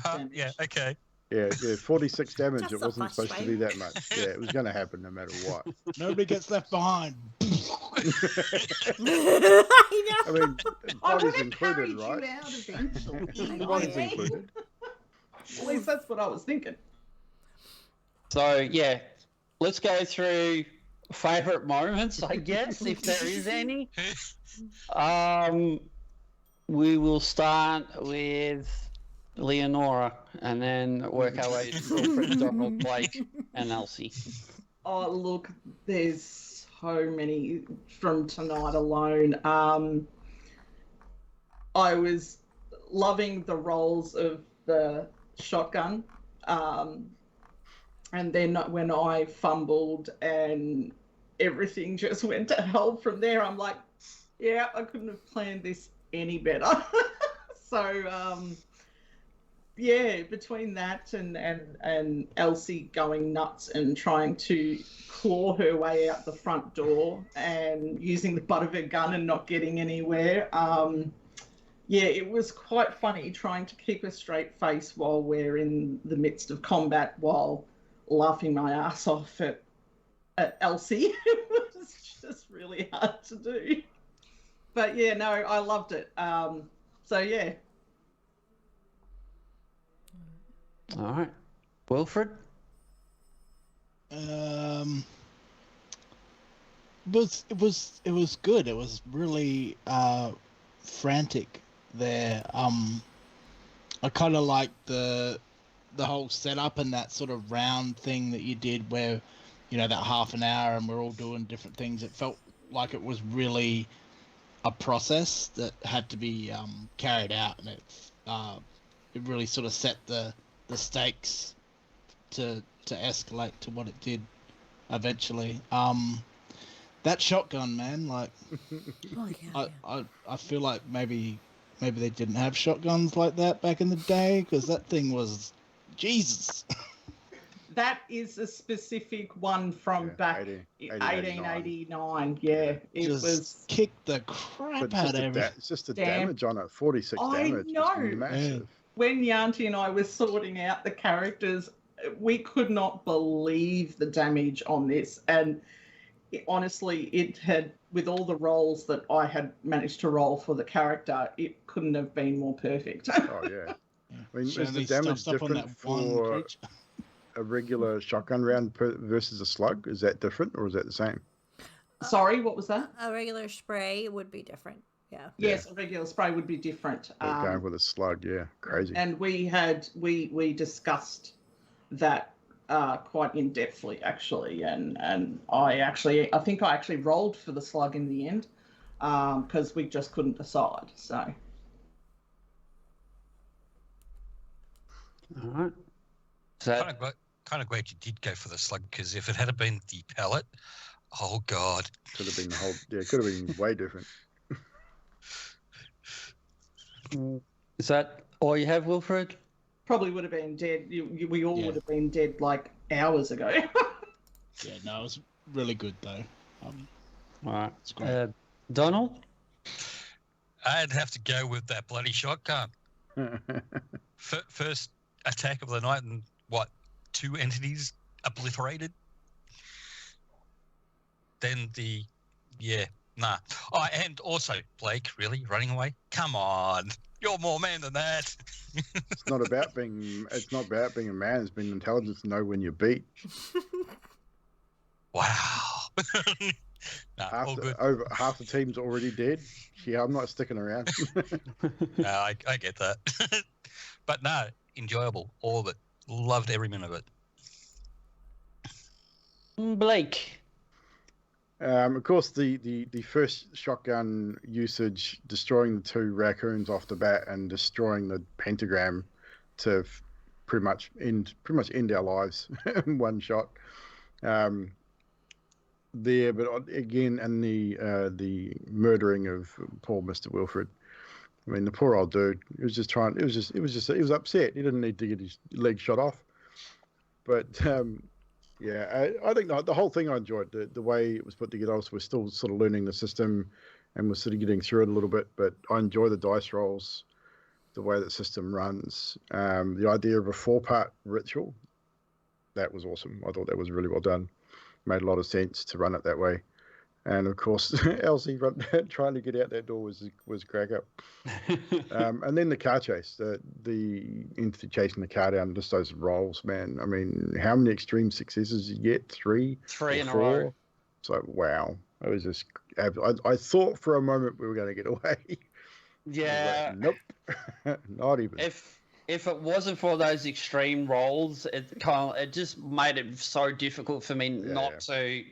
Damage. Yeah. Okay. Yeah, 46 damage. Just It so wasn't much, supposed to be baby. that much. Yeah, it was going to happen no matter what. Nobody gets left behind. I I know. mean, I would bodies have carried included, right? you out eventually. Bodies included. At least that's what I was thinking. So yeah, let's go through favorite moments, I guess, if there is any. We will start with Leonora and then work our way to Wilfred, Donald, Blake, and Elsie. Oh, look, there's so many from tonight alone. I was loving the roles of the shotgun. And then when I fumbled and everything just went to hell from there, I'm like, yeah, I couldn't have planned this any better. So, yeah, between that and Elsie going nuts and trying to claw her way out the front door and using the butt of her gun and not getting anywhere, yeah, it was quite funny trying to keep a straight face while we're in the midst of combat while laughing my ass off at Elsie. It was just really hard to do. But yeah, no, I loved it. So yeah. All right, Wilfred. It was good. It was really frantic there. I kind of like the whole setup and that sort of round thing that you did, where that half an hour and we're all doing different things. It felt like it was really a process that had to be carried out, and it really sort of set the stakes to escalate to what it did eventually. That shotgun, man, like Oh yeah. I feel like maybe they didn't have shotguns like that back in the day, because that thing was Jesus. That is a specific one from back 1889. Yeah, it Just was. kicked the crap out of everything. It's just the Damn. damage on it. 46 I damage. know. It's massive. When Yanti and I were sorting out the characters, we could not believe the damage on this. And honestly, it had, with all the rolls that I had managed to roll for the character, it couldn't have been more perfect. Oh, yeah. I mean, is the damage different for a regular shotgun round versus a slug? Is that different, or is that the same? Sorry, what was that? A regular spray would be different. Yeah. Yes, a regular spray would be different. Going with a slug, yeah, crazy. And we discussed that quite in depthly, actually, and I think I actually rolled for the slug in the end, because we just couldn't decide. So. All right. Kind of glad you did go for the slug, because if it had been the pellet, oh god, could have been the whole. Yeah, could have been way different. Is that all you have, Wilfred? Probably would have been dead. We all would have been dead like hours ago. Yeah, no, it was really good though. All right. It's great. Donald? I'd have to go with that bloody shotgun. First attack of the night, and what, 2 entities obliterated? Then nah. Oh, and also, Blake, really, running away? Come on. You're more man than that. It's not about being a man. It's being intelligent to know when you're beat. Wow. Nah, all good. Over half the team's already dead. Yeah, I'm not sticking around. No, I get that. But no, enjoyable. All of it. Loved every minute of it. Blake? Of course, the first shotgun usage, destroying the 2 raccoons off the bat and destroying the pentagram to pretty much end our lives in one shot. There, but again, and the murdering of poor Mr. Wilfred. I mean, the poor old dude. He was just trying. He was upset. He didn't need to get his leg shot off. But yeah, I think the whole thing I enjoyed. The way it was put together. We're still sort of learning the system, and we're sort of getting through it a little bit. But I enjoy the dice rolls, the way that system runs. The idea of a 4-part ritual, that was awesome. I thought that was really well done. Made a lot of sense to run it that way. And of course, Elsie trying to get out that door was crack up. And then the car chase, the entity chasing the car down, just those rolls, man. I mean, how many extreme successes you get? 3? 3 in a row. It's like, wow. It was just, I thought for a moment we were going to get away. Yeah. Like, nope. Not even. If it wasn't for those extreme rolls, it just made it so difficult for me not to.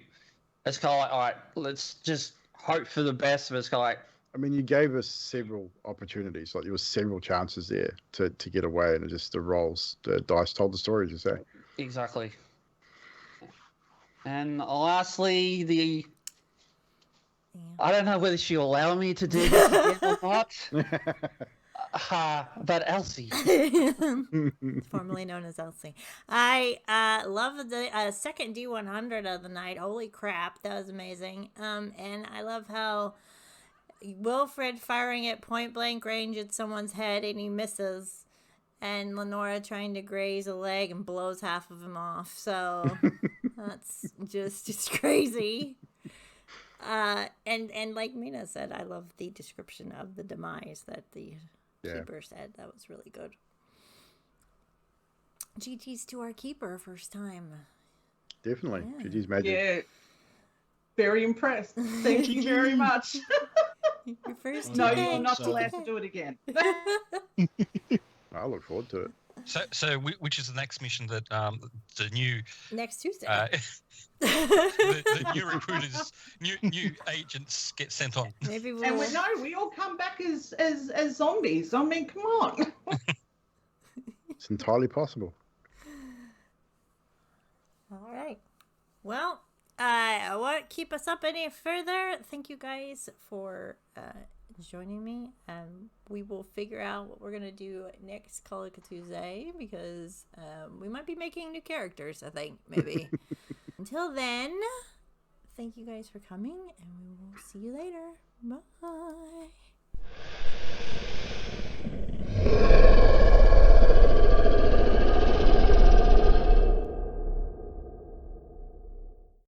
It's kind of like, all right, let's just hope for the best. But it's kind of like, I mean, you gave us several opportunities. Like there were several chances there to get away, and it just the rolls, the dice told the story, as you say. Exactly. And lastly, I don't know whether she'll allow me to do this again or not. But Elsie. Formerly known as Elsie. I love the second D100 of the night. Holy crap, that was amazing. And I love how Wilfred firing at point blank range at someone's head and he misses. And Lenora trying to graze a leg and blows half of him off. So that's just crazy. And like Mina said, I love the description of the demise that the keeper said. That was really good. GG's to our keeper first time. Definitely. Yeah. GG's magic. Yeah. very impressed. Thank you very much. Your first No, two you're things. not So- allowed to do it again. I look forward to it. So which is the next mission that the new Next Tuesday. the new recruiters, new agents get sent on? Maybe we'll. And we all come back as zombies. I mean, come on. It's entirely possible. All right. Well, I won't keep us up any further. Thank you guys for joining me. We will figure out what we're going to do next Call of Cthulhu because we might be making new characters, I think, maybe. Until then, thank you guys for coming, and we will see you later. Bye.